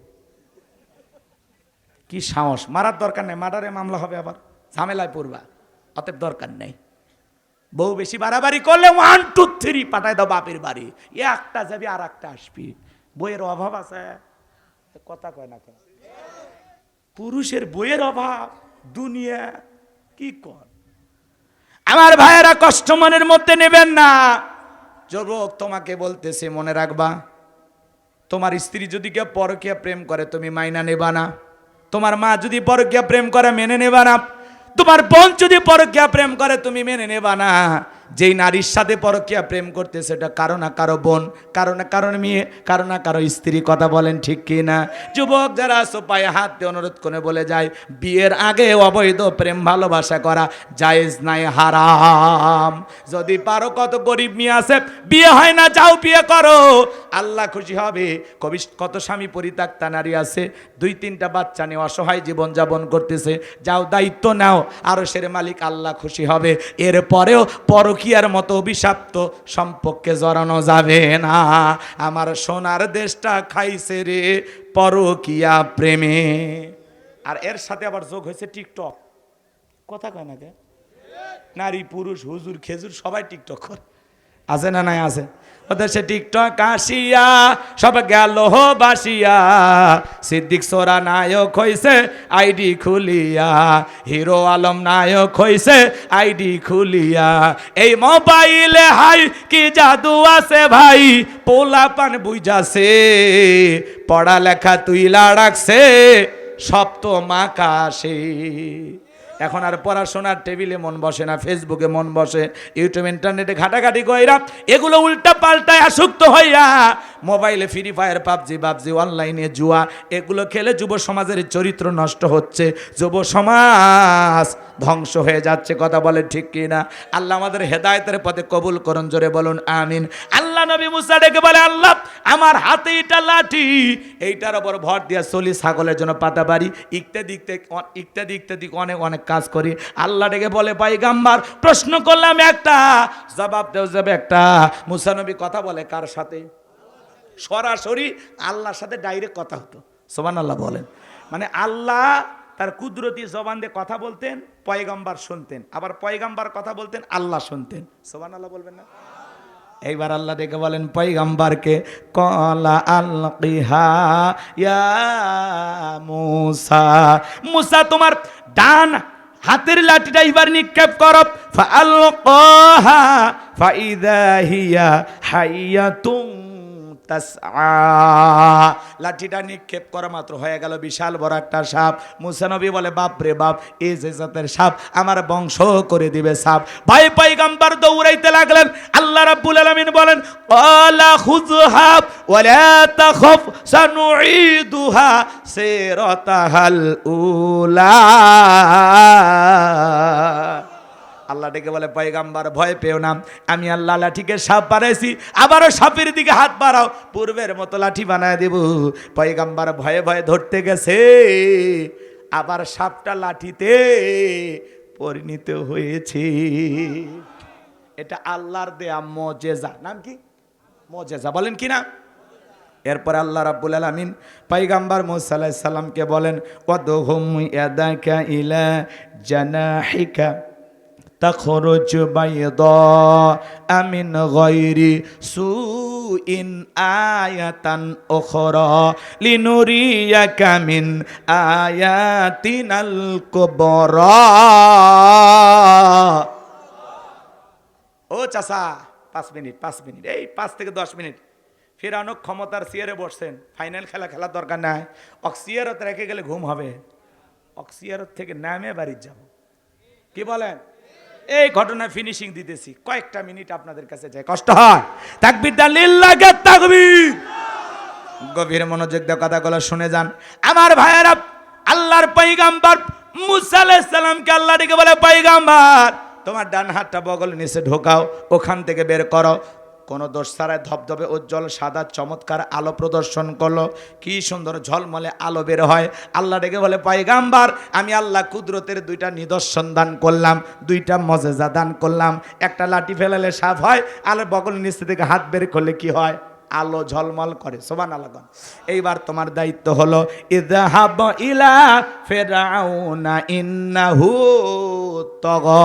কি সাহস! মারার দরকার নেই, মার্ডারে মামলা হবে, আবার ঝামেলায় পড়বা, অতএব দরকার নেই। বউ বেশি বাড়াবাড়ি করলে 1 2 3 পাঠায় দাও বাপের বাড়ি। একটা যাবি আর একটা আসবি। বইয়ের অভাব আছে? কথা কয় না কেন? পুরুষের বইয়ের অভাব, দুনিয়া কি কর। আমার ভাইয়েরা, কষ্ট মনের মধ্যে নেবেন না। যুবক, তোমাকে বলতেছে, মনে রাখবা, তোমার স্ত্রী যদি কেউ পরকীয়া প্রেম করে, তুমি মাইনা নেবা না। তোমার মা যদি পরকীয়া প্রেম করে, মেনে নেবা না। তোমার বোন যদি পরকীয়া প্রেম করে, তুমি মেনে নেবা না। যেই নারীর সাথে পরকীয়া প্রেম করতে, সেটা কারো না কারো বোন, কারো না কারো মেয়ে, কারো না কারো স্ত্রী। কথা বলেন ঠিক কি না? যুবক যারা আছো, পায়ে হাত দিয়ে অনুরোধ করে বলে যায়, বিয়ের আগে অবৈধ প্রেম ভালোবাসা করা জায়েজ নাই, হারাম। যদি পারো, কত গরিব মেয়ে আছে বিয়ে হয় না, যাও বিয়ে করো, আল্লাহ খুশি হবে। কত স্বামী পরিত্যক্তা নারী আছে, 2-3টা বাচ্চা নিয়ে অসহায় জীবন যাপন করতেছে, যাও দায়িত্ব নাও, আরশের মালিক আল্লাহ খুশি হবে। এরপরেও পরকীয়ার মতো অভিশপ্ত সম্পর্কে জড়ানো যাবে না। আমার সোনার দেশটা খাইছে রে পরকীয়া প্রেমে। আর এর সাথে আবার যোগ হয়েছে টিকটক। কথা কয় না কে? নারী পুরুষ হুজুর খেজুর সবাই টিকটক করে, আছে না নাই? আছে। ওদের সে টিকটক আসিয়া সব গেল বাসিয়া, সিদ্দিক সোরা নায়ক হইছে আইডি খুলিয়া, হিরো আলম নায়ক হইছে আইডি খুলিয়া। এই মোবাইলে হাই কি জাদু আছে ভাই, পোলা পান বুঝাছে, পড়ালেখা তুইলা রাখছে সপ্তম আকাশে। এখন আর পড়াশোনার টেবিলে মন বসে না, ফেসবুকে মন বসে, ইউটিউব ইন্টারনেটে ঘাটাঘাটি কইরা এগুলো উল্টা পাল্টায় আসক্ত হইয়া মোবাইলে ফ্রি ফায়ার, পাবজি, অনলাইনে জুয়া, এগুলো খেলে যুব সমাজের চরিত্র নষ্ট হচ্ছে, যুব সমাজ ধ্বংস হয়ে যাচ্ছে। কথা বলে ঠিক কি না? আল্লাহ আমাদের হেদায়েতের পথে কবুল করুন, জোরে বলুন আমিন। আল্লাহ নবী মুসা ডেকে বলে, আল্লাহ আমার হাতে এটা লাঠি, এইটার ওপর ভর দিয়া চলি, ছাগলের জন্য পাতা বাড়ি, ইত্যাদি অনেক অনেক কাজ করি। আল্লাহ ডেকে বলে, পয়গম্বর প্রশ্ন করলাম একটা, জবাব দেও যাবে একটা। মুসা নবী কথা বলে কার সাথে? সরাসরি আল্লাহর সাথে ডাইরেক্ট কথা হতো। সুবহানাল্লাহ বলেন। মানে আল্লাহ তার কুদরতি জবান দিয়ে কথা বলতেন, পয়গম্বর শুনতেন, আবার পয়গম্বর কথা বলতেন, আল্লাহ শুনতেন। সুবহানাল্লাহ বলবেন না? এইবার আল্লাহ ডেকে বলেন পয়গম্বরকে, কলা আলকিহা ইয়া মুসা, মুসা তোমার ডান হাতের লাঠিটা এবার নিক্ষেপ করো। ফাআলকাহা ফাইযা হিয়া হাইয়াতুন তাসআ। লাঠিটা নিক্ষেপ করা মাত্র হয়ে গেল বিশাল বড় একটা সাপ। মুসা নবী বলে, বাপ রে বাপ, এই যে জাতের সাপ আমার বংশ করে দিবে সাপ। ভাই পয়গম্বর দৌড়াইতে লাগলেন। আল্লাহ রাব্বুল আলামিন বলেন, ক্বালা খুযহা ওয়ালা তাখাফ সানুঈদুহা সিরাতাহাল উলা। আল্লাহ ডেকে বলে, পয়গম্বর ভয় পেও না, আমি আল্লাহ লাঠিকে সাপ বানাইছি, আবারও সাপের দিকে হাত বাড়াও, পূর্বের মতো লাঠি বানায় দেব। পয়গম্বর ভয়ে ভয়ে ধরতে গেছে, আবার সাপটা লাঠিতে পরিণত হয়েছে। এটা আল্লাহর দেয়া মুজিজা। নাম কি? মুজিজা। বলেন কি না? এরপর আল্লাহ রাব্বুল আলামিন পয়গম্বর মুসা আলাইহিস সালামকে বলেন, ওয়াদহুম ইয়াদাকা ইলা জানাহিকা تخرج بيضاء من غير سوء آية أخرى لنريك من آياتنا الكبرى। ও চাচা 5 মিনিট, এই 5 থেকে 10 মিনিট। ফিরআউন ক্ষমতার চেয়ারে বসছেন, ফাইনাল খেলার দরকার নাই। অক্সিয়ারত রেখে গেলে ঘুম হবে, অক্সিয়ারত থেকে নামে বাড়ি যাব। কি বলেন? এই ঘটনা ফিনিশিং দিতেছি, কয়েকটা মিনিট আপনাদের কাছে যায়, কষ্ট হয়। তাকবীর দান লিল্লাহি তাকবীর। গভীর মনোযোগ দিয়ে কথাগুলো শুনে যান আমার ভাইয়েরা। আল্লাহর পয়গম্বর মুসা আলাইহিস সালামকে আল্লাহ ডেকে বলে, পয়গম্বর তোমার ডান হাতটা বগল নিচে ঢোকাও, ওখান থেকে বের করো। কোনো দোষ ছাড়াই ধবধবে উজ্জ্বল সাদা চমৎকার আলো প্রদর্শন করলো। কি সুন্দর ঝলমলে আলো বের হয়। আল্লাহ ডেকে বলে, পয়গম্বর আমি আল্লাহ কুদরতের 2টা নিদর্শন দান করলাম, 2টা মুজিজা দান করলাম। একটা লাঠি ফেলালে সাপ হয়, আর বগল নিচে থেকে হাত বের করলে কি হয়? আলো ঝলমল করে। সুবহানাল্লাহ। এইবার তোমার দায়িত্ব হলো, ইযহাব ইলা ফিরআউনা ইন্নাহু তাগা।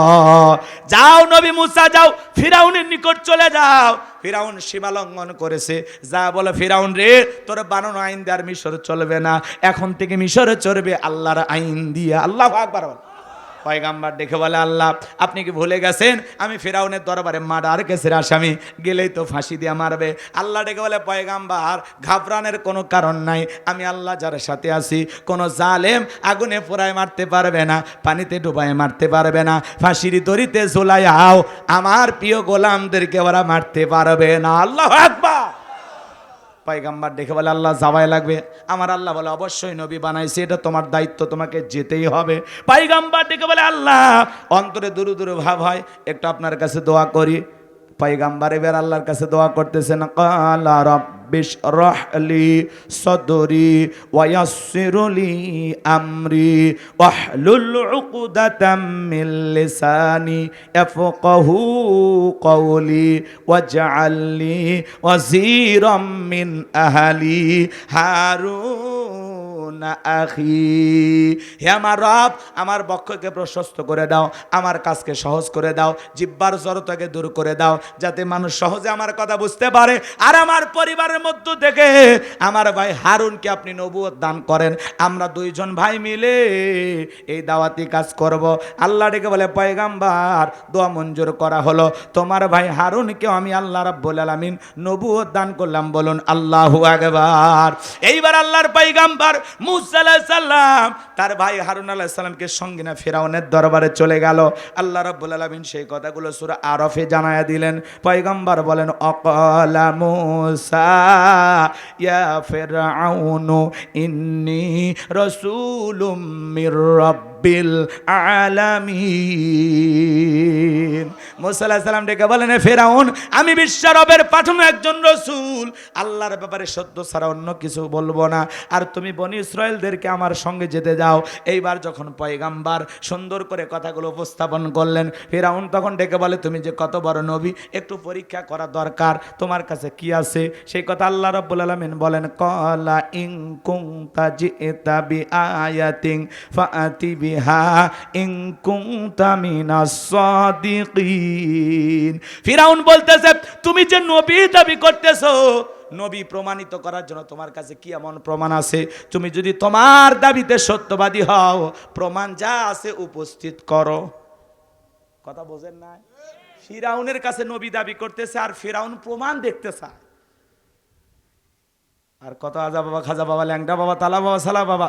যাও নবী মুসা, যাও ফিরআউনের নিকট চলে যাও। ফিরআউন সীমা লঙ্ঘন করেছে। যা বলে, ফিরআউন রে, তোর বানানো আইন দিয়ে আর মিশর চলবে না, এখন থেকে মিশরে চলবে আল্লাহর আইন দিয়ে। আল্লাহু আকবার। পয়গম্বর দেখে বলে, আল্লাহ আপনি কি ভুলে গেছেন আমি ফিরআউনের দরবারে মার্ডার কেসের আসামি, গেলেই তো ফাঁসি দিয়ে মারবে। আল্লাহ ডেকে বলে, পয়গম্বর ঘাবড়ানোর কোনো কারণ নাই, আমি আল্লাহ যার সাথে আছি। কোনো জালেম আগুনে পোড়ায় মারতে পারবে না, পানিতে ডুবায় মারতে পারবে না, ফাঁসির দড়িতে ঝুলাইয়াও আমার প্রিয় গোলামদেরকে ওরা মারতে পারবে না। আল্লাহু আকবার। পয়গম্বর দেখে বলে, আল্লাহ যাওয়াই লাগবে। আমার আল্লাহ বলে, অবশ্যই নবী বানাইছে, এটা তোমার দায়িত্ব, তোমাকে যেতেই হবে। পয়গম্বর দেখে বলে, আল্লাহ অন্তরে দূর দূর ভাব হয়, একটু আপনার কাছে দোয়া করি। পয়গম্বর এবার আল্লাহর কাছে দোয়া করতেছেন, ক্বালা রাব্বিশরাহ লি সাদরি ওয়া ইয়াসসির লি আমরি ওয়াহলুল উকদাতাম মিন লিসানি ইয়াফকাহু কওলি ওয়াজআল লি ওয়াজিরাম মিন আহলি হারুন আখি। হে আমার রব, আমার বক্ষকে প্রশস্ত করে দাও, আমার কাজকে সহজ করে দাও, জিহ্বার জড়তাকে দূর করে দাও, যাতে মানুষ সহজে আমার কথা বুঝতে পারে। আর আমার পরিবারের মধ্য থেকে আমার ভাই হারুনকে আপনি নবুয়ত দান করেন। আমরা 2 জন ভাই মিলে এই দাওয়াতি কাজ করব। আল্লাহ ডেকে বলে, পয়গম্বর দোয়া মঞ্জুর করা হলো, তোমার ভাই হারুনকেও আমি আল্লাহ রাব্বুল আলামিন নবুয়ত দান করলাম। বলুন আল্লাহু আকবার। এইবার আল্লাহর পয়গম্বর মুসা আলাইহিস সালাম তার ভাই হারুন আলাইহিস সালামকে সঙ্গে না ফিরআউনের দরবারে চলে গেল। আল্লাহ রাব্বুল আলামিন সেই কথাগুলো সূরা আরাফে জানায়া দিলেন। পয়গম্বর বলেন, অকালা মুসা ইয়া ফিরআউনু ইন্নী রাসূলুম মির রাব্বিল আলামিন। মুসা আলাইহিস সালাম ডেকে বলেন, ফিরআউন আমি বিশ্ব রবের পাঠানো একজন রাসূল, আল্লাহর ব্যাপারে সত্য ছাড়া অন্য কিছু বলবো না। আর তুমি বনি ইসরায়েলদেরকে আমার সঙ্গে যেতে দাও। এইবার যখন পয়গম্বর সুন্দর করে কথাগুলো উপস্থাপন করলেন, ফিরআউন তখন ডেকে বলে, তুমি যে কত বড় নবী, একটু পরীক্ষা করা দরকার, তোমার কাছে কি আছে সেই কথা আল্লাহ রাব্বুল আলামিন বলেন, ক্বালা ইন কুনতা জিতা বিআয়াতিন ফাআতি বিহা ইন কুনতা মিনাস সাদিকিন। ফিরআউন বলতেছে, তুমি যে নবী দাবি করতেছো, নবী প্রমাণিত করার জন্য তোমার কাছে কি এমন প্রমাণ আছে? তুমি যদি তোমার দাবিতে সত্যবাদী হও, প্রমাণ যা আছে উপস্থিত করো। কথা বোঝেন না? ফিরাউনের কাছে নবী দাবি করতেছে, আর ফিরাউন প্রমাণ দেখতে চায়। আর কত আজা বাবা, খাজা বাবা, ল্যাংটা বাবা, তালা বাবা, সালা বাবা,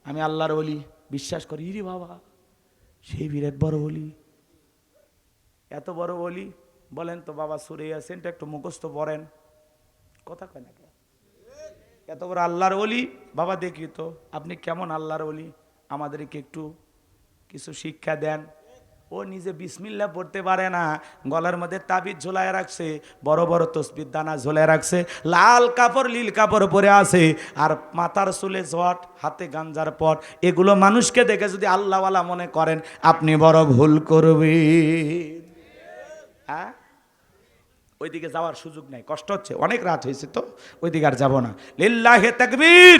আমি আল্লাহর ওলি বিশ্বাস করি। রে বাবা, সেই বিরাট বড় ওলি, এত বড় ওলি। বলেন তো বাবা, সুরে ইয়াসিনটা একটু মুখস্থ পড়েন। কথা কয় না কে? এত বড় আল্লাহর ওলি বাবা, দেখি তো আপনি কেমন আল্লাহর ওলি, আমাদেরকে একটু কিছু শিক্ষা দেন। ও নিজে বিসমিল্লাহ পড়তে পারে না, গলার মধ্যে তাবিজ ঝোলায় রাখছে, বড় বড় তসবির দানা ঝোলায় রাখছে, লাল কাপড় নীল কাপড় পরে আছে, আর মাথার চুলে জট, হাতে গাঞ্জার পট। এগুলো মানুষকে দেখে যদি আল্লাহওয়ালা মনে করেন, আপনি বড় ভুল করবেন। হ্যাঁ, ওইদিকে যাওয়ার সুযোগ নাই, কষ্ট হচ্ছে, অনেক রাত হয়েছে তো, ওইদিকে আর যাবো না। লিল্লাহে তাকবীর।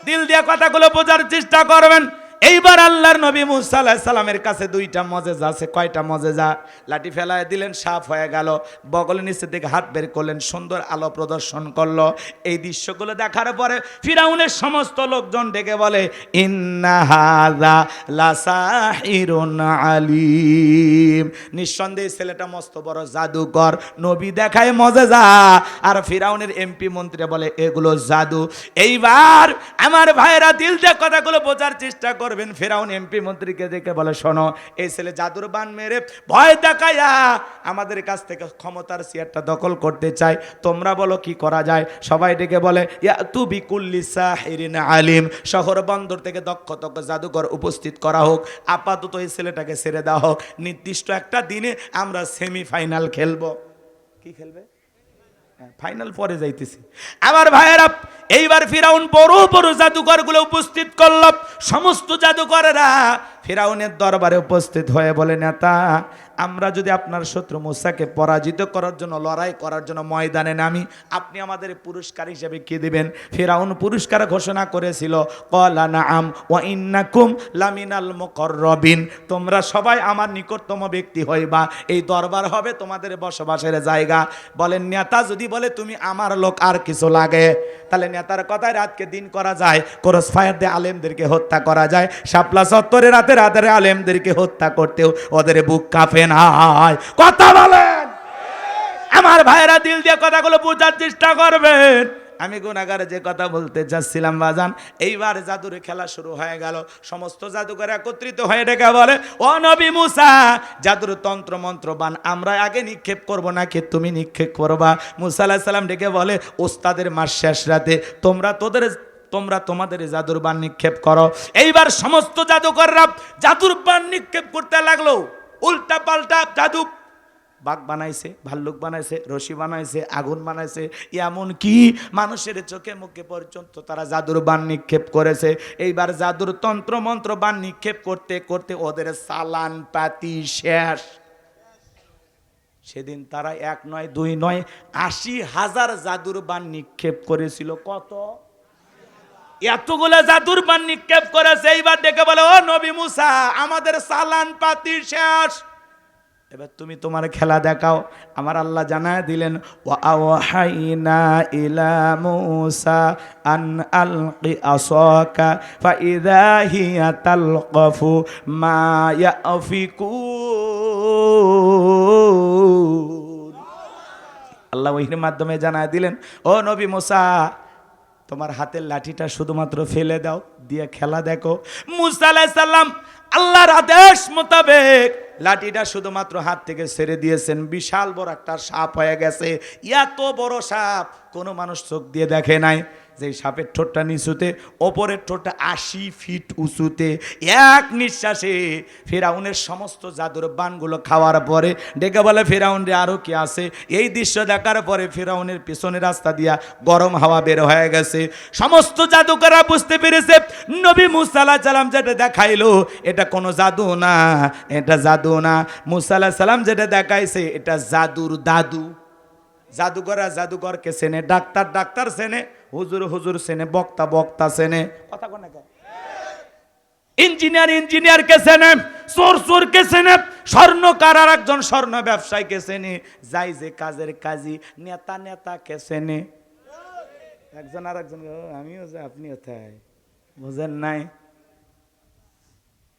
দিল দিয়ে কথাগুলো বোঝার চেষ্টা করবেন। এইবার আল্লাহর নবী মুসা আলাইহিস সালামের কাছে দুইটা মজেজা আছে। কয়টা মজেজা? লাঠি ফেলায় দিলেন, সাফ হয়ে গেল, বগলের নিচে থেকে হাত বের করলেন, সুন্দর আলো প্রদর্শন করলো। এই দৃশ্যগুলো দেখার পরে ফিরাউনের সমস্ত লোকজন ডেকে বলে, ইন্না হাযা লাসাহিরুন আলিম, নিঃসন্দেহে ছেলেটা মস্ত বড় জাদুকর। নবী দেখায় মজেজা, আর ফিরাউনের এমপি মন্ত্রী বলে এগুলো জাদু। এইবার আমার ভাইরা দিল দিয়ে কথাগুলো বোঝার চেষ্টা করবেন। ফিরাউন এমপি মন্ত্রীকে দেখে বলে, শোনো, এই ছেলে জাদুর বান মেরে ভয় দেখাইয়া আমাদের কাছ থেকে ক্ষমতার চেয়ারটা দখল করতে চায়, তোমরা বলো কি করা যায়? সবাই ডেকে বলে, ইয়া তু বিকুল্লি সাহিরিন আলিম, শহর বন্দর থেকে দক্ষ জাদুকর উপস্থিত করা হোক। আপাতত এই ছেলেটাকে ছেড়ে দেওয়া হোক, নির্দিষ্ট একটা দিনে আমরা সেমিফাইনাল খেলবো। কি খেলবে? ফাইনাল পরে যাইতেছি। আমার ভাইয়েরা, এইবার ফিরাউন বড় বড় জাদুকর গুলো উপস্থিত করল। সমস্ত জাদুকরেরা ফিরাউনের দরবারে উপস্থিত হয়ে বলে, নেতা, আমরা যদি আপনার শত্রু মুসাকে পরাজিত করার জন্য, লড়াই করার জন্য ময়দানে নামি, আপনি আমাদের পুরস্কার হিসেবে কি দিবেন? ফিরাউন পুরস্কার ঘোষণা করেছিল, ক্বালা নাআম ওয়া ইন্নাকুম লামিনাল মুকাররাবিন, তোমরা সবাই আমার নিকটতম ব্যক্তি হইবা, এই দরবার হবে তোমাদের বসবাসের জায়গা। বলেন, নেতা যদি বলে তুমি আমার লোক, আর কিছু লাগে? তাহলে নেতার কথায় রাতকে দিন করা যায়, ক্রস ফায়ার দিয়ে আলেমদেরকে হত্যা করা যায়, শাপলা চত্বরে রাতে রাতে আলেমদেরকে হত্যা করতেও ওদের বুক কাঁপে না। কথা বলেন আমার ভাইরা, দিল দিয়ে কথাগুলো বোঝার চেষ্টা করবেন। আমি গুনাহগার যে কথা বলতে চাচ্ছিলাম বাজান, এইবার জাদুর খেলা শুরু হয়ে গেল। সমস্ত জাদুকর একত্রিত হয়ে ডেকে বলে, ও নবী মুসা, জাদুর তন্ত্র মন্ত্র বান আমরা আগে নিক্ষেপ করব নাকি তুমি নিক্ষেপ করবা? মুসা আলাইহিস সালাম ডেকে বলে, ওস্তাদের মাস শেষ রাতে তোমরা তোমাদের জাদুর বান নিক্ষেপ করো। এইবার সমস্ত জাদুকররা জাদুর বান নিক্ষেপ করতে লাগলো। উল্টা পাল্টা জাদু, বাঘ বানাইছে, ভাল্লুক বানাইছে, রশি বানাইছে, আগুন বানাইছে, এমন কি মানুষের চোখে মুখে পর্যন্ত তারা জাদুর বান নিক্ষেপ করেছে। এইবার জাদুর তন্ত্র মন্ত্র বান নিক্ষেপ করতে করতে ওদের চালান পাতি শেষ। সেদিন তারা 1 নয় 2 নয় 80,000 জাদুর বান নিক্ষেপ করেছিল। কত? এতগুলো জাদুর বান নিক্ষেপ করেছে। এইবার ডেকে বলে, ও নবী মুসা, আমাদের চালান পাতি শেষ, এবার তুমি তোমার খেলা দেখাও। আমার আল্লাহ জানায় দিলেন, ওয়া আওহাইনা ইলা মুসা আন আলকি আসাকা ফাইযা হিয়া তালকাফু মা ইয়াফিকুন। আল্লাহ ওহির মাধ্যমে জানায় দিলেন, ও নবী মুসা, তোমার হাতের লাঠিটা শুধুমাত্র ফেলে দাও, দিয়ে খেলা দেখো। মুসা আলাইহিস সালাম আল্লাহর আদেশ মোতাবেক লাঠিটা শুধুমাত্র হাত থেকে ছেড়ে দিয়েছেন। বিশাল বড় একটা সাপ হয়ে গেছে। এত বড় সাপ কোনো মানুষ চোখ দিয়ে দেখে নাই। যে সাপের ঠোঁটটা নিচুতে, ওপরের ঠোঁটটা 80 ফিট উঁচুতে। এক নিঃশ্বাসে ফিরাউনের সমস্ত জাদুর বানগুলো খাওয়ার পরে ডেকে বলে, ফিরাউন রে, আরও কি আছে? এই দৃশ্য দেখার পরে ফিরাউনের পিছনের রাস্তা দিয়া গরম হাওয়া বের হয়ে গেছে। সমস্ত জাদুকররা বুঝতে পেরেছে নবী মুসা আলাইহিস সালাম যেটা দেখাইলো এটা কোনো জাদু না, এটা জাদু না। মুসা আলাইহিস সালাম যেটা দেখাইছে এটা জাদুর দাদু। জাদুকররা জাদুকরকে চেনে, ডাক্তার ডাক্তার চেনে, হুজুর হুজুর চেনে, বক্তা বক্তা চেনে। কথা কোন ইঞ্জিনিয়ারকে চেনে, চোরকে চেনে, স্বর্ণকার আর একজন স্বর্ণ ব্যবসায়ীকে চেনে, যাই যে কাজের কাজী, নেতাকে চেনে। একজন আর একজন, আমিও যে আপনি কোথায় বুঝেন নাই?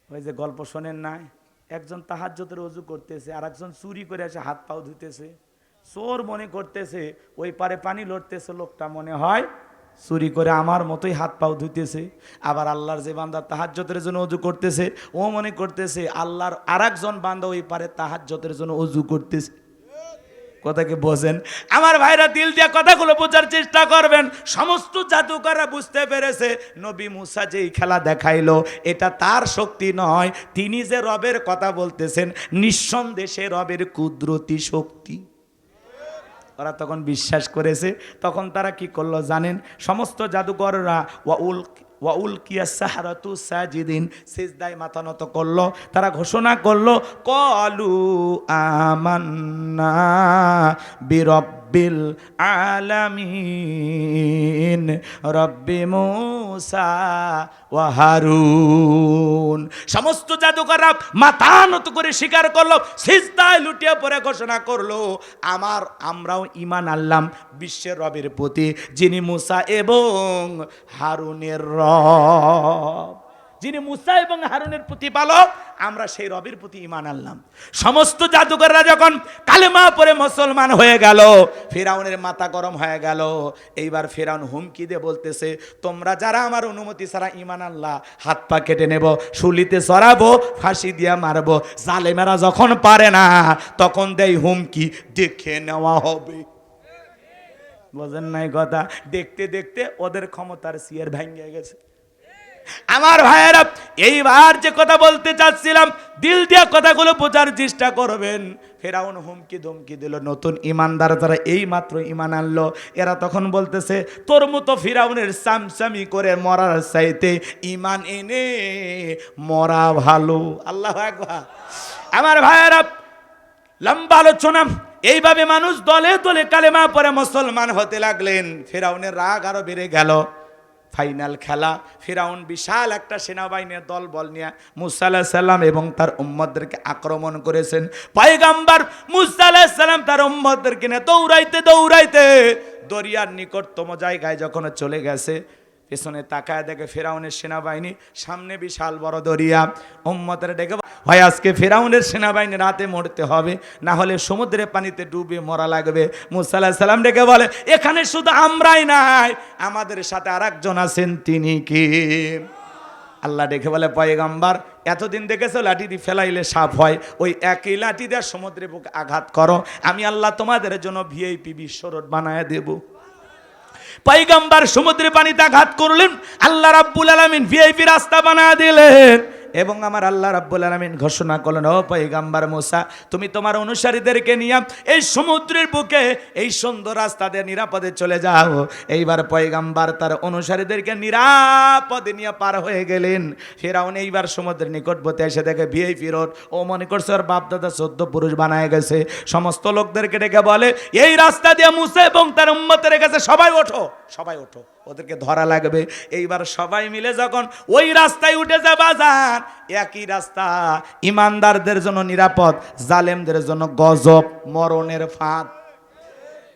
ওই যে গল্প শোনেন নাই, একজন তাহাজ্জুদের ওযু করতেছে, আর একজন চুরি করে এসে হাত পাও ধুতেছে। চোর মনে করতেছে ওই পারে পানি লড়তেছে, লোকটা মনে হয় চুরি করে আমার মতোই হাত পাও ধুতেছে। আবার আল্লাহর যে বান্দা তাহাজ্জুদের জন্য ওযু করতেছে, ও মনে করতেছে আল্লাহর আরেকজন বান্দা ওই পারে তাহাজ্জুদের জন্য ওযু করতেছে। কথাকে বোঝেন? আমার ভাইরা, দিল দিয়ে কথাগুলো বোঝার চেষ্টা করবেন। সমস্ত জাদুকররা বুঝতে পেরেছে নবী মুসা যেই খেলা দেখাইলো এটা তার শক্তি নয়, তিনি যে রবের কথা বলতেছেন নিঃসন্দেহে রবের কুদরতি শক্তি। ওরা তখন বিশ্বাস করেছে। তখন তারা কি করলো জানেন? সমস্ত জাদুকররা ওয়াউল কিয়া সাহারাতু সাজিদিন, সিজদায় মাথা নত করলো। তারা ঘোষণা করলো, কলু আমান্না বিরব্বিল আলামিন রব্বি মুসা ওয়া হারুন। সমস্ত জাদুকররা মাথা নত করে স্বীকার করলো, সিজদায় লুটিয়ে পড়ে ঘোষণা করলো, আমরাও ঈমান আনলাম বিশ্বের রবের প্রতি, যিনি মুসা এবং হারুনের রব, যিনি মুসা এবং হারুনের প্রতিপালক, আমরা সেই রবের প্রতি ঈমান আনলাম। সমস্ত জাদুকররা যখন কালেমা পড়ে মুসলমান হয়ে গেল, ফিরাউনের মাথা গরম হয়ে গেল। এইবার ফিরাউন হুমকি দিয়ে বলতেছে, তোমরা যারা আমার অনুমতি ছাড়া ঈমান আনলা, হাত পা কেটে নেব, শুলিতে চড়াবো, ফাঁসি দিয়া মারবো। জালেমেরা যখন পারে না তখন দেয় হুমকি, দেখে নেওয়া হবে। বোঝেন নাই কথা? দেখতে দেখতে ওদের ক্ষমতার সিয়ের ভেঙে গেছে। আমার ভাইয়েরা, এইবার যে কথা বলতে চাচ্ছিলাম, দিল দিয়া কথাগুলো বোঝার চেষ্টা করবেন। ফেরাউন হুমকি ধমকি দিল, নতুন ইমানদার যারা এই মাত্র ইমান আনলো, এরা তখন বলতেছে, তোর মতো ফিরাউনের সামসামি করে মরার চাইতে ইমান এনে মরা ভালো। আল্লাহু আকবার। আমার ভাইয়েরা, লম্বা আলোচনা। এইভাবে মানুষ দলে দলে কালেমা পড়ে মুসলমান হতে লাগলেন। ফিরাউনের রাগ আরো বেড়ে গেল। ফাইনাল খেলা, ফিরাউন বিশাল একটা সেনাবাহিনীর দল বল নিয়ে মুসা আলাইহিস সালাম এবং তার উম্মতদেরকে আক্রমণ করেছেন। পয়গম্বর মুসা আলাইহিস সালাম তার উম্মতদেরকে নিয়ে দৌড়াইতে দৌড়াইতে দরিয়ার নিকটতম জায়গায় যখন চলে গেছে, পেছনে তাকায় দেখে ফিরাউনের সেনাবাহিনী, সামনে বিশাল বড় দরিয়া। উম্মতের ডেকে, হয় আজকে ফিরাউনের সেনাবাহিনীর হাতে মরতে হবে, না হলে সমুদ্রের পানিতে ডুবে মরা লাগবে। মুসা আলাইহিস সালাম ডেকে বলে, এখানে শুধু আমরাই নাই, আমাদের সাথে আরেকজন আছেন, তিনি কি? আল্লাহ ডেকে বলে, পয়গম্বর, এতদিন দেখেছো লাঠি দিয়ে ফেলাইলে সাপ হয়, ওই একই লাঠি দিয়ে সমুদ্রের বুকে আঘাত করো, আমি আল্লাহ তোমাদের জন্য ভিআইপি বিশ্ব রোড বানায় দেব। পয়গম্বর সমুদ্রের পানিতে আঘাত করলেন, আল্লাহ রাব্বুল আলামিন ভিআইপি রাস্তা বানায় দিলেন। এবং আমার আল্লাহ রাব্বুল আলামিন ঘোষণা করলেন, ও পয়গম্বর মুসা, তুমি তোমার অনুসারীদেরকে নিয়ে এই সমুদ্রের বুকে এই সুন্দর রাস্তা দিয়ে নিরাপদে চলে যাও। এইবার পয়গম্বর তার অনুসারীদেরকে নিরাপদে নিয়ে পার হয়ে গেলেন। ফিরাউন এইবার সমুদ্রের নিকটবর্তী এসে দেখে ভিআইপি রোড, ও মনে করছে ওর বাপ দাদা 14 পুরুষ বানায় গেছে। সমস্ত লোকদেরকে ডেকে বলে, এই রাস্তা দিয়ে মুসা এবং তার উম্মতের কাছে সবাই ওঠো, সবাই ওঠো, ওদেরকে ধরা লাগবে। এইবার সবাই মিলে যখন ওই রাস্তায় উঠে যায়, বাজার একই রাস্তা, ইমানদারদের জন্য নিরাপদ, জালেমদের জন্য গজব, মরণের ফাঁদ।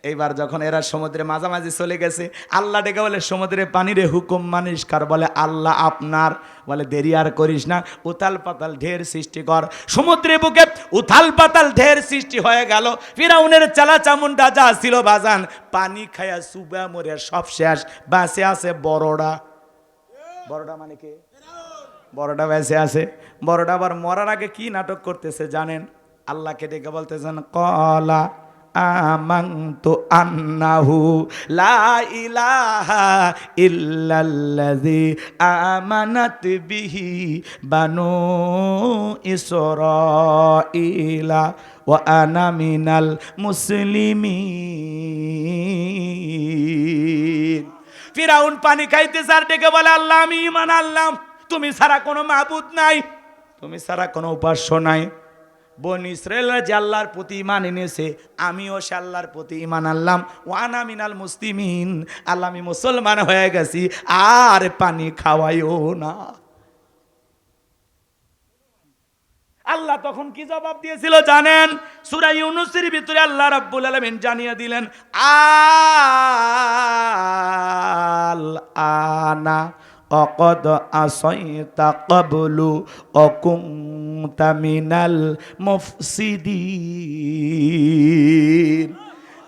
এইবার যখন এরা সমুদ্রের মাঝামাঝি চলে গেছে, আল্লাহ ডেকে বলে, সমুদ্রের পানিরে হুকুম মানিস কার? বলে, আল্লাহ আপনার। বলে, দেরি আর করিস না, উথাল পাতাল ঢের সৃষ্টি কর। সমুদ্রের বুকে উথাল পাতাল ঢের সৃষ্টি হয়ে গেল। ফিরাউনের চালা চামুন্ডা যা ছিল বাজান, পানি খায়া সুবা মরে সব শেষ। বাঁচে আছে বড়টা। বড়টা মানে কে? বড়টা বেঁচে আছে। বড়টা আবার মরার আগে কি নাটক করতেছে জানেন? আল্লাহকে ডেকে বলতেছেন, কলা আমানতু আন্নাহু লা ইলাহা ইল্লাল্লাযী আমানাত বিহি বানু ইসরাঈলা ওয়া আনা মিনাল মুসলিমিন। ফিরাউন পানি খাইতে স্যার ডেকে বলে, আল্লাহ আমি ঈমান আনলাম, তুমি ছাড়া কোনো মাবুদ নাই, তুমি ছাড়া কোনো উপাস্য নাই। বনি ইসরায়েলরা যে আল্লাহর প্রতি ঈমান এনেছে, আমিও সে আল্লাহর প্রতি ঈমান আনলাম। ওয়ানা মিনাল মুসলিমিন, আল্লাহ আমি মুসলমান হয়ে গেছি, আর পানি খাওয়াইও না। আল্লাহ তখন কি জবাব দিয়েছিল জানেন? সূরা ইউনূসের ভিতরে আল্লাহ রাব্বুল আলামিন জানিয়ে দিলেন, আল আনা অকদ আসাইতা ক্বাবলু অকুনতা মিনাল মুফসিদিন।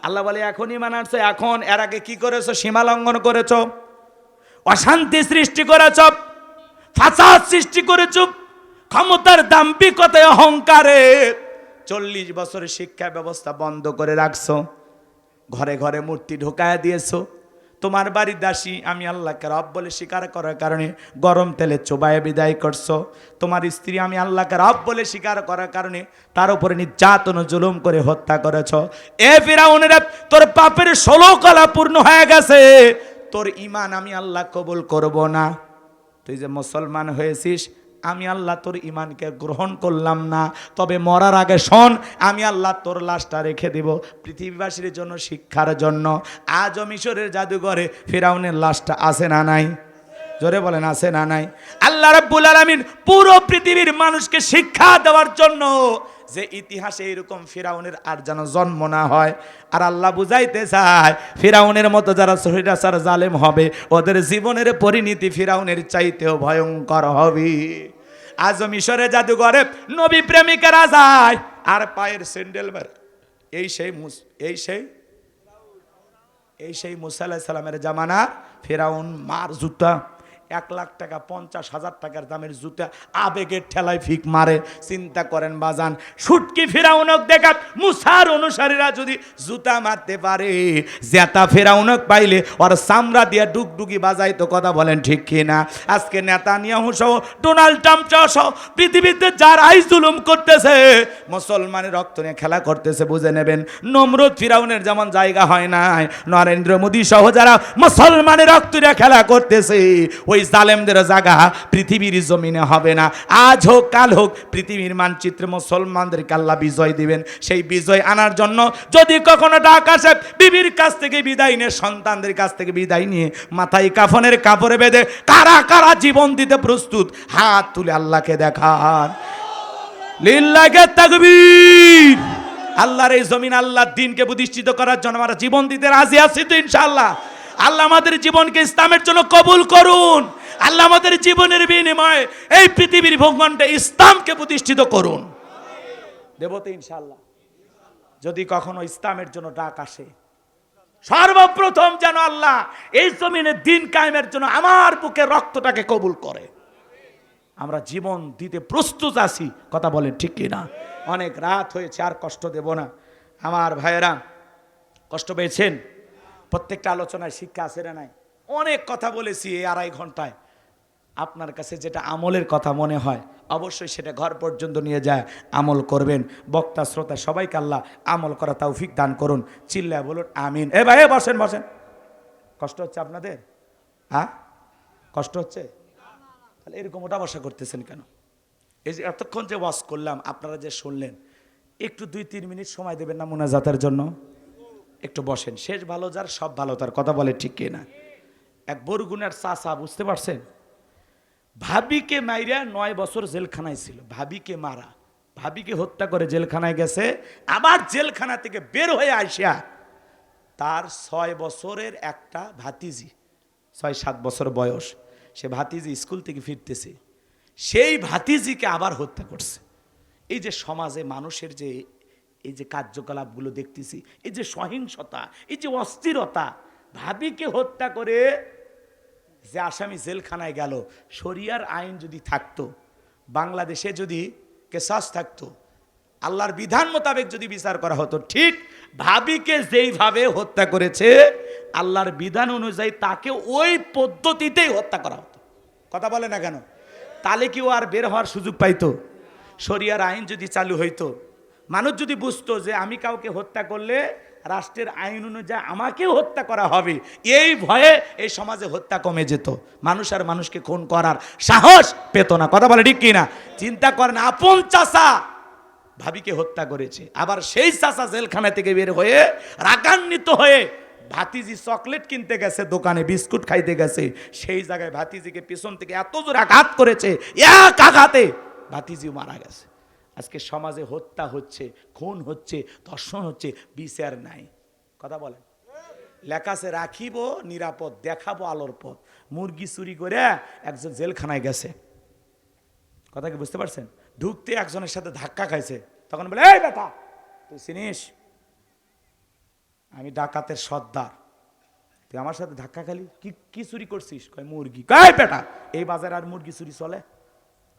আল্লাহ বলে এখন ঈমান আনছো, এখন এর আগে কি করেছো? সীমা লঙ্ঘন করেছো, অশান্তি সৃষ্টি করেছো, ফাসাদ সৃষ্টি করেছো, ক্ষমতার দাম্ভিকতায় অহংকারে 40 বছরের শিক্ষা ব্যবস্থা বন্ধ করে রাখছো, ঘরে ঘরে মূর্তি ঢোকায় দিয়েছো, তোমার বাড়ির দাসী আমি আল্লাহকে রব বলে স্বীকার করার কারণে গরম তেলে চোবায়ে বিদায় করছো, তোমার স্ত্রী আমি আল্লাহকে রব বলে স্বীকার করার কারণে তার উপরে নির্যাতন ও জুলুম করে হত্যা করেছো। এ ফিরাউনেরা, তোর পাপের 16 কলা পূর্ণ হয়ে গেছে, তোর ঈমান আমি আল্লাহ কবুল করব না। তুই যে মুসলমান হয়েছিস, আমি আল্লাহ তোর ঈমানকে গ্রহণ করলাম না, তবে মরার আগে শোন, আমি আল্লাহ তোর লাশটা রেখে দেব পৃথিবীবাসীর জন্য, শিক্ষার জন্য। আজও মিশরের জাদুঘরে ফিরাউনের লাশটা আছে না নাই? জোরে বলেন আছে না নাই? আল্লাহ রাব্বুল আলামিন পুরো পৃথিবীর মানুষকে শিক্ষা দেওয়ার জন্য যে ইতিহাসে এরকম ফিরাউনের আর যেন জন্ম না হয়। আর আল্লাহ বুঝাইতে চায় ফিরাউনের মতো যারা সহিরাচার জালেম হবে, ওদের জীবনের পরিণতি ফিরাউনের চাইতেও ভয়ঙ্কর হবে। আজ মিশরে জাদুঘরে নবী প্রেমিকেরা যায় আর পায়ের স্যান্ডেল মারে। এই সেই মুসা আলাইহিস সালামের জামানা ফিরাউন মার জুতা 1 লাখ টাকা 50,000 টাকার দামের জুতা আবেগের ঠেলায় ফিক মারে। চিন্তা করেন বাজান, সুটকি ফিরাউনক দেখাত মুসার অনুসারীরা যদি জুতা মারতে পারে, জেতা ফিরাউনক পাইলে ওর চামড়া দিয়ে ডুগডুগি বাজাইতো। কথা বলেন ঠিক কিনা? আজকে নেতানিয়াহু সহ ডোনাল্ড ট্রাম্প সহ পৃথিবীতে যারাই জুলুম করতেছে, মুসলমানের রক্ত নিয়ে খেলা করতেছে, বুঝে নেবেন নমরুদ ফিরাউনের যেমন জায়গা হয় নাই, নরেন্দ্র মোদী সহ যারা মুসলমানের রক্ত নিয়ে খেলা করতেছে, ওই জালেমদের জায়গা পৃথিবীর জমিনে হবে না। আজ হোক কাল হোক পৃথিবীর মানচিত্রে মুসলমানদেরকে আল্লাহ বিজয় দিবেন। সেই বিজয় আনার জন্য যদি কখনো ডাক আসে, বিবির কাছ থেকে বিদায় নিয়ে, সন্তানদের কাছ থেকে বিদায় নিয়ে, মাথায় কাফনের কাপড়ে বেঁধে কারা কারা জীবন দিতে প্রস্তুত, হাত তুলে আল্লাহকে দেখান। লিল্লাহি তাকবীর। আল্লাহর এই জমিন, আল্লাহর দ্বীনকে প্রতিষ্ঠিত করার জন্য আমরা জীবন দিতে রাজি আছি তো ইনশাআল্লাহ? আল্লাহ আমাদের জীবনকে ইসলামের জন্য কবুল করুন। আল্লাহ আমাদের জীবনের বিনিময়ে এই পৃথিবীর ভূখণ্ডে ইসলামকে প্রতিষ্ঠিত করুন। দেব তো ইনশাআল্লাহ? যদি কখনো ইসলামের জন্য ডাক আসে, সর্বপ্রথম যেন আল্লাহ এই জমিনে দ্বীন কায়েমের জন্য আমার বুকে রক্তটাকে কবুল করে। আমরা জীবন দিতে প্রস্তুত আছি। কথা বলেন ঠিক কিনা? অনেক রাত হয়েছে, আর কষ্ট দেব না। আমার ভাইয়েরা, কষ্ট পেয়েছেন? প্রত্যেকটা আলোচনায় শিক্ষা আছে না নাই? অনেক কথা বলেছি এই 2.5 ঘন্টায়। আপনার কাছে যেটা আমলের কথা মনে হয় অবশ্যই সেটা ঘর পর্যন্ত নিয়ে যায় আমল করবেন। বক্তা শ্রোতা সবাইকে আল্লাহ আমল করা তৌফিক দান করুন। চিল্লায় বলুন আমিন। এ ভাই বসেন বসেন। কষ্ট হচ্ছে আপনাদের? হ্যাঁ কষ্ট হচ্ছে? তাহলে এরকম ওটা বসা করতেছেন কেন? এই যে এতক্ষণ যে ওয়াজ করলাম, আপনারা যে শুনলেন, একটু 2-3 মিনিট সময় দেবেন না মুনাজাতের জন্য? একটু বসেন। শেষ ভালো যার সব ভালো তার। কথা বলে ঠিক কিনা? এক বরগুনার চাচা, বুঝতে পারছেন, ভাবিকে মাইরা 9 বছর জেলখানায় ছিল। ভাবিকে মারা, ভাবিকে হত্যা করে জেলখানায় গেছে। আবার জেলখানা থেকে বের হয়ে আসিয়া তার 6 বছরের একটা ভাতিজি, 6-7 বছর বয়স, সে ভাতিজি স্কুল থেকে ফিরতেছে, সেই ভাতিজিকে আবার হত্যা করছে। এই যে সমাজে মানুষের যে এই যে কার্যকলাপগুলো দেখতেছি, এই যে সহিংসতা, এই যে অস্থিরতা, ভাবিকে হত্যা করে যে আসামি জেলখানায় গেল, শরিয়ার আইন যদি থাকতো, বাংলাদেশে যদি কেসাস থাকতো, আল্লাহর বিধান মোতাবেক যদি বিচার করা হতো, ঠিক ভাবিকে যেইভাবে হত্যা করেছে আল্লাহর বিধান অনুযায়ী তাকে ওই পদ্ধতিতেই হত্যা করা হতো। কথা বলে না কেন? তাহলে কি ও আর বের হওয়ার সুযোগ পাইতো? শরিয়ার আইন যদি চালু হইতো, মানুষ যদি বুঝতো যে আমি কাউকে হত্যা করলে রাষ্ট্রের আইন অনুযায়ী আমাকেও হত্যা করা হবে, এই ভয়ে এই সমাজে হত্যা কমে যেত। মানুষ আর মানুষকে খুন করার সাহস পেত না। কথা বলে ঠিক কিনা? চিন্তা করেন, আপন চাচা ভাবিকে হত্যা করেছে, আবার সেই চাচা জেলখানা থেকে বের হয়ে রাগান্বিত হয়ে ভাতিজি চকলেট কিনতে গেছে, দোকানে বিস্কুট খাইতে গেছে, সেই জায়গায় ভাতিজিকে পিছন থেকে এত জোরে আঘাত করেছে, এক আঘাতে ভাতিজিও মারা গেছে। আজকে সমাজে হত্যা হচ্ছে, খুন হচ্ছে, ধর্ষণ হচ্ছে, বিচার নাই। কথা বলেন। লেখাছে রাখিব নিরাপদ, দেখাবো আলোর পথ। মুরগি চুরি করে একজন জেলখানায় গেছে, কথা কি বুঝতে পারছেন? ঢুকতে একজনের সাথে ধাক্কা খাইছে, তখন বলে এই বেটা তুই চিনিস আমি ডাকাতের সর্দার, তুই আমার সাথে ধাক্কা খালি, কি কি চুরি করছিস? কয় মুরগি। কয় বেটা এই বাজারে আর মুরগি চুরি চলে?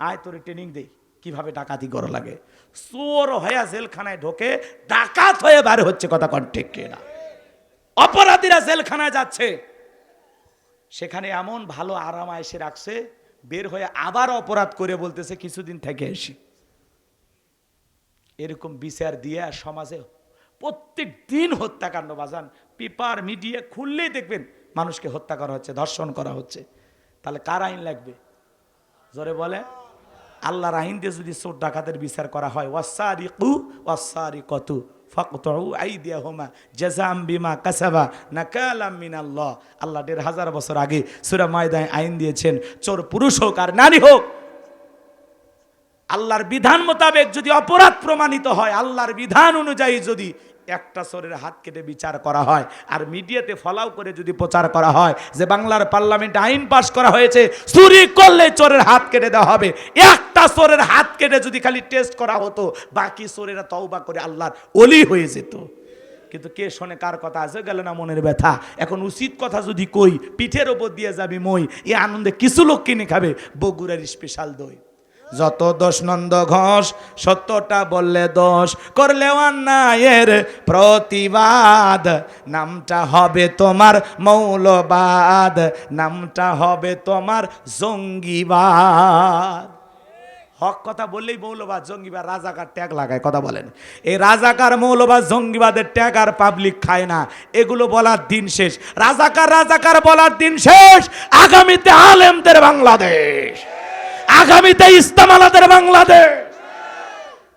আয় তোরে ট্রেনিং দেই কিভাবে ডাকাতি করা লাগে। চোর হয়ে জেলখানায় ঢোকে, ডাকাত হয়ে বাইরে হচ্ছে, কথা কন ঠিক কিনা? অপরাধীরা জেলখানায় যাচ্ছে, সেখানে এমন ভালো আরাম এসে রাখছে, বের হয়ে আবার অপরাধ করে বলতেছে কিছুদিন থেকে এসে। এরকম বিচার দিয়ে সমাজে প্রত্যেক দিন হত্যাকাণ্ড বাজান, পেপার মিডিয়া খুললেই দেখবেন মানুষকে হত্যা করা হচ্ছে, ধর্ষণ করা হচ্ছে। তাহলে কার আইন লাগবে? জোরে বলে। আল্লাহর আইন দিয়ে যদি চোর ডাকাতের বিচার করা হয়, ওয়াসারিকু ওয়াসারিকাতু ফাকতুউ আইদিয়াহুমা জাযাআম বিমা কাসাবা নাকালাম মিনাল্লাহ। আল্লাহ ১৫০০ বছর আগে সূরা মায়দায় আইন দিয়েছেন, চোর পুরুষ হোক আর নারী হোক, আল্লাহর বিধান মোতাবেক যদি অপরাধ প্রমাণিত হয়, আল্লাহর বিধান অনুযায়ী যদি একটা চোরের হাত কেটে বিচার করা হয়, আর মিডিয়াতে ফলাও করে যদি প্রচার করা হয় যে বাংলার পার্লামেন্টে আইন পাশ করা হয়েছে চুরি করলে চোরের হাত কেটে দেওয়া হবে, একটা চোরের হাত কেটে যদি খালি টেস্ট করা হতো, বাকি চোরেরা তওবা করে আল্লাহর ওলি হয়ে যেত। কিন্তু কে শোনে কার কথা? আজও গেল না মনের ব্যথা। এখন উচিত কথা যদি কই, পিঠের ওপর দিয়ে যাবি মই, এই আনন্দে কিছু লোক কিনে খাবে বগুড়ার স্পেশাল দই। যত দোষ নন্দ ঘোষ, সত্যটা বললে দোষ, করলে অন্যায়ের প্রতিবাদ, নামটা হবে তোমার মৌলবাদ, নামটা হবে তোমার জঙ্গিবাদ। হক কথা বললেই মৌলবাদ জঙ্গিবাদ রাজাকার ট্যাগ লাগায়, কথা বলেন। এই রাজাকার মৌলবাদ জঙ্গিবাদের ট্যাগ আর পাবলিক খায় না, এগুলো বলার দিন শেষ। রাজাকার রাজাকার বলার দিন শেষ। আগামীতে আলেমদের বাংলাদেশ, আগামীতে ইস্তেমালাদের বাংলাদেশ।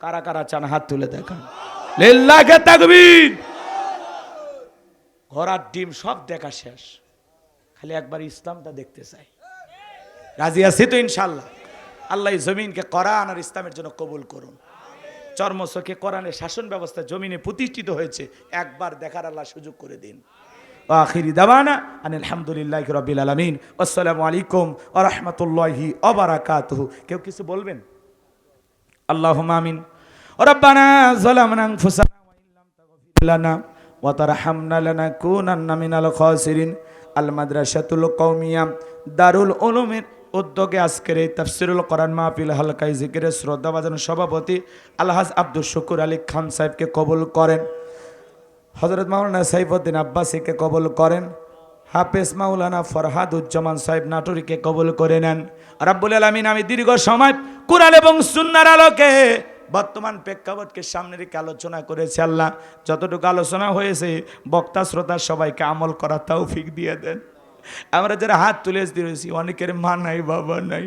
কারা কারা চান হাত তুলে দেখান। লিল্লাহি তাকবীর। ঘোড়ার ডিম সব দেখা শেষ, খালি একবার ইসলামটা দেখতে চাই। রাজি আছি তো ইনশাআল্লাহ? আল্লাহ জমিনকে কোরআন আর ইসলামের জন্য কবুল করুন। চর্মচোখে কোরআনের শাসন ব্যবস্থা জমিনে প্রতিষ্ঠিত হয়েছে, একবার দেখার আল্লাহ সুযোগ করে দিন। আখিরি দাওয়ানা আনিল হামদুলিল্লাহি রাব্বিল আলামিন। আসসালামু আলাইকুম ওয়া রাহমাতুল্লাহি ওয়া বারাকাতুহু। কেউ কিছু বলবেন? আল্লাহুম্মা আমিন। রব্বানা যালামনা আনফুসানা ওয়া ইল্লাম তাগফির লানা ওয়া তারহামনা লানাকুনান্না মিনাল খাসিরিন। আল মাদ্রাসাতুল কওমিয়া দারুল উলুমের উদ্যোগে আজকের এই তাফসিরুল কোরআন মাহফিল হালকায় জিকিরের শ্রদ্ধাভাজন সভাপতি আলহাজ আব্দুল শুকুর আলী খান সাহেবকে কবুল করেন। হযরত মাওলানা সাইফুদ্দিন আব্বাসীকে কবুল করেন। হাফেজ মাওলানা ফরহাদুজ্জামান সাহেব নাটোরীকে কবুল করে নেন। রাব্বুল আলামিন, আমি দীর্ঘ সময় কুরআন এবং সুন্নাহর আলোকে বর্তমান প্রেক্ষাপটকে সামনে রেখে আলোচনা করেছি। আল্লাহ, যতটুকু আলোচনা হয়েছে বক্তা শ্রোতা সবাইকে আমল করার তৌফিক দিয়ে দেন। আমরা যারা হাত তুলে দিয়েছি, অনেকের মা নাই, বাবা নাই,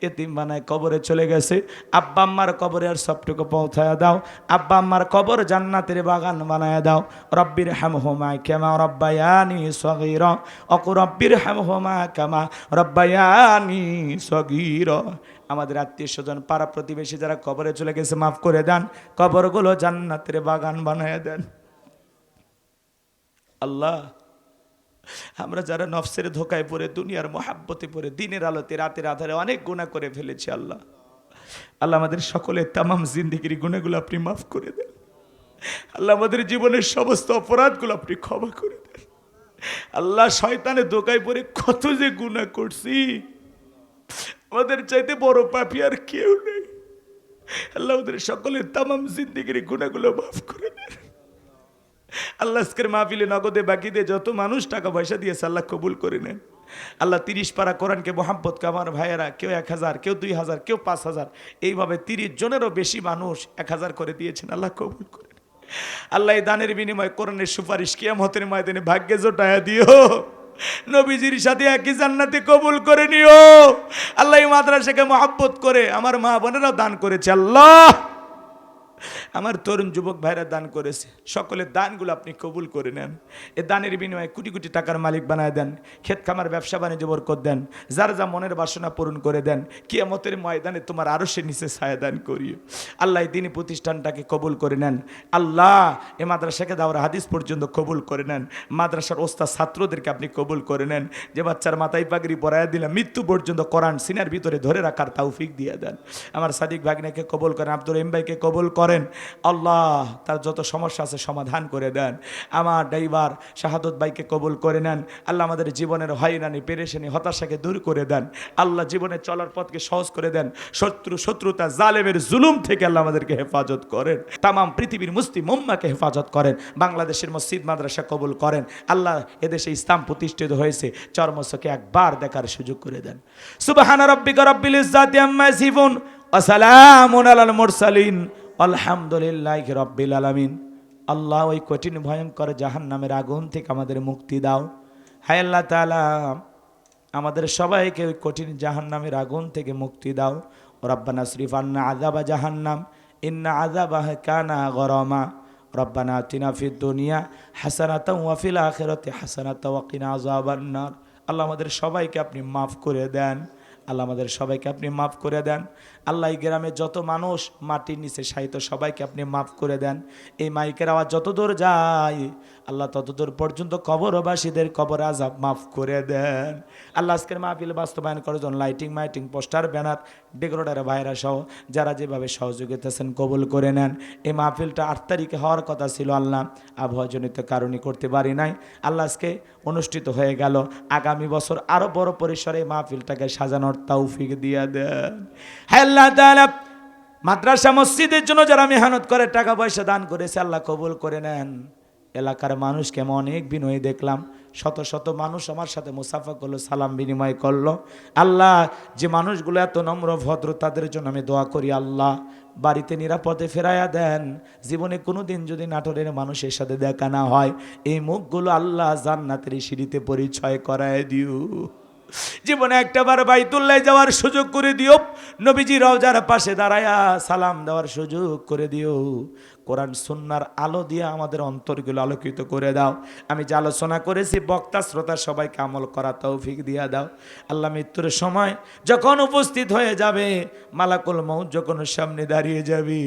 এতিম বানায় কবরে চলে গেছে। আব্বা আম্মার কবরে আর সবটুকু পৌঁছায়া দাও। আব্বা আম্মার কবর জান্নাতের বাগান বানায়া দাও। রব্বির হামহুমা কামা রব্বায়ানি সগীরা, অকু রব্বির হামহুমা কামা রব্বায়ানি সগীরা। আমাদের আত্মীয় স্বজন পাড়া প্রতিবেশী যারা কবরে চলে গেছে মাফ করে দেন, কবরগুলো জান্নাতের বাগান বানায়া দেন। আল্লাহ, আমরা যারা নফসের ধোকায় পড়ে, দুনিয়ার মহাব্বতে পড়ে, দিনের আলোতে রাতের আধারে অনেক গুনাহ করে ফেলেছি, আল্লাহ আল্লাহ আমাদের সকলের তামাম জিন্দেগির গুনাহগুলো আপনি মাফ করে দেন। আল্লাহ আমাদের জীবনের সমস্ত অপরাধগুলো আপনি ক্ষমা করে দেন। আল্লাহ, শয়তানের ধোকায় পড়ে কত যে গুনাহ করছি, আমাদের চাইতে বড় পাপী আর কেউ নেই। আল্লাহ আমাদের সকলের তামাম জিন্দেগির গুনাহগুলো মাফ করে দেন। আল্লাহ, আজকের মাহফিলে নগদে বাকিতে যত মানুষ টাকা পয়সা দিয়েছে আল্লাহ কবুল করে নেন। আল্লাহ, 30 পারা কোরআনকে মোহাম্মত কামার ভাইয়েরা কেউ 1000, কেউ 2000, কেউ 5000, এইভাবে 30 জনেরও বেশি মানুষ 1000 করে দিয়েছেন। আল্লাহ কবুল করেন। আল্লাহ, এই দানের বিনিময়ে কোরআনের সুপারিশ কিয়ামতের ময়দানে ভাগ্যে জোটায়া দিও। নবীজির সাথে একই জান্নাতে কবুল করে নিও। আল্লাহ, এই মাদ্রাসাকে মোহাব্বত করে আমার মা বোনেরাও দান করেছে। আল্লাহ, আমার তরুণ যুবক ভাইরা দান করেছে, সকলের দানগুলো আপনি কবুল করে নেন। এ দানের বিনিময়ে কোটি কোটি টাকার মালিক বানায় দেন, ক্ষেত খামার ব্যবসা বাণিজ্য বরকত দেন, যার যা মনের বাসনা পূরণ করে দেন। কিয়ামতের ময়দানে তোমার আরশের নিচে ছায়া দান করিও। আল্লাহ এই দিনী প্রতিষ্ঠানটাকে কবুল করে নেন। আল্লাহ এ মাদ্রাসাকে দাওরা হাদিস পর্যন্ত কবুল করে নেন। মাদ্রাসার ওস্তাদ ছাত্রদেরকে আপনি কবুল করে নেন। যে বাচ্চার মাথায় পাগড়ি পরাইয়া দিলাম, মৃত্যু পর্যন্ত কোরআন সিনার ভিতরে ধরে রাখার তৌফিক দিয়ে দেন। আমার সাদিক ভাগ্নেকে কবুল করেন, আব্দুল রহিম ভাইকে কবুল করেন। আল্লাহ তার যত সমস্যা আছে সমাধান করে দেন। আমার ড্রাইভার শাহাদত ভাইকে কবুল করে নেন। আল্লাহ আমাদের জীবনের হয়রানি পেরেশানি হতাশাকে দূর করে দেন। আল্লাহ জীবনে চলার পথকে সহজ করে দেন। শত্রুতা জালেমের জুলুম থেকে আল্লাহ আমাদেরকে হেফাজত করেন। তামাম পৃথিবীর মুসলিম উম্মাহকে হেফাজত করেন। বাংলাদেশের মসজিদ মাদ্রাসা কবুল করেন। আল্লাহ এদেশে ইসলাম প্রতিষ্ঠিত হয়েছে, চর্মসকে একবার দেখার সুযোগ করে দেন। সুবহান রাব্বিকা রাব্বিল ইজ্জাতি আম্মা ইয়াসিফুন ওয়া সালামুন আলাল মুরসালিন আলহামদুলিল্লাহি রাব্বিল আলামিন। আল্লাহ ওই কঠিন ভয়ঙ্কর জাহান্নামের আগুন থেকে আমাদের মুক্তি দাও। হায় আল্লাহ তাআলা আমাদের সবাইকে ওই কঠিন জাহান্নামের আগুন থেকে মুক্তি দাও। রব্বানা আসরিফ আন্না আযাবা জাহান্নাম ইন্না আযাবাহা কানা গরামা। রব্বানা আতিনা ফিদ দুনিয়া হাসানাতাও ওয়া ফিল আখিরাতি হাসানাতাও ওয়া কিনা আযাবান নার। আল্লাহ আমাদের সবাইকে আপনি মাফ করে দেন। আল্লাহ আমাদের সবাইকে আপনি মাফ করে দেন। আল্লাহ এই গ্রামে যত মানুষ মাটির নিচে শায়িত সবাইকে আপনি মাফ করে দেন। এই মাইকের আওয়াজ যত দূর যায় আল্লাহ তত দূর পর্যন্ত কবরবাসীদের কবর আযাব মাফ করে দেন। আল্লাহ আজকের মাহফিল বাস্তবায়ন করার জন্য লাইটিং মাইটিং পোস্টার ব্যানার ডেকোরেটর ভাইরা সহ যারা যেভাবে সহযোগিতা আছেন কবুল করে নেন। এই মাহফিলটা 8 তারিখে হওয়ার কথা ছিল, আল্লাহ আবহাওয়াজনিত কারণে করতে পারি নাই। আল্লাহ আজকে অনুষ্ঠিত হয়ে গেল। আগামী বছর আরো বড় পরিসরে মাহফিলটাকে সাজানোর তৌফিক দিয়ে দেন। হ্যাঁ আল্লাহ তাআলা মাদ্রাসা মসজিদের জন্য যারা মেহনত করে টাকা পয়সা দান করেছে আল্লাহ কবুল করে নেন। এলাকার মানুষকে আমি অনেক বিনয়ী দেখলাম, শত শত মানুষ আমার সাথে মুসাফা করলো, সালাম বিনিময় করলো। আল্লাহ যে মানুষগুলো এত নম্র ভদ্র তাদের জন্য আমি দোয়া করি আল্লাহ বাড়িতে নিরাপদে ফেরাইয়া দেন। জীবনে কোনো দিন যদি নাটোরের মানুষের সাথে দেখা না হয় এই মুখগুলো আল্লাহ জান্নাতের সিঁড়িতে পরিচয় করায় দিও। জীবনে একটাবার বাইতুল্লাহ যাওয়ার সুযোগ করে দিও। নবীজি রওজার পাশে দাঁড়ায়া সালাম দেওয়ার সুযোগ করে দিও। কোরআন সুন্নাহর আলো দিয়ে আমাদের অন্তরগুলো আলোকিত করে দাও। আমি যে আলোচনা করেছি বক্তা শ্রোতা সবাইকে আমল করা তৌফিক দিয়া দাও। আল্লাহ মৃত্যুর সময় যখন উপস্থিত হয়ে যাবে, মালাকুল মউত যখন সামনে দাঁড়িয়ে যাবে,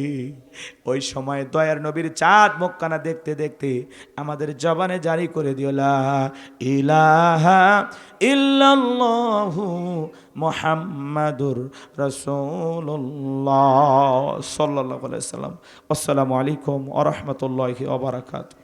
ওই সময় দয়ার নবীর চাঁদ মুখখানা দেখতে দেখতে আমাদের জবানে জারি করে দিও লা ইলাহা ইল্লাল্লাহু মুহাম্মাদুর রাসূলুল্লাহ সাল্লাল্লাহু আলাইহি ওয়াসাল্লাম। আসসালামু আলাইকুম ওয়া রাহমাতুল্লাহি ওয়া বারাকাতুহু।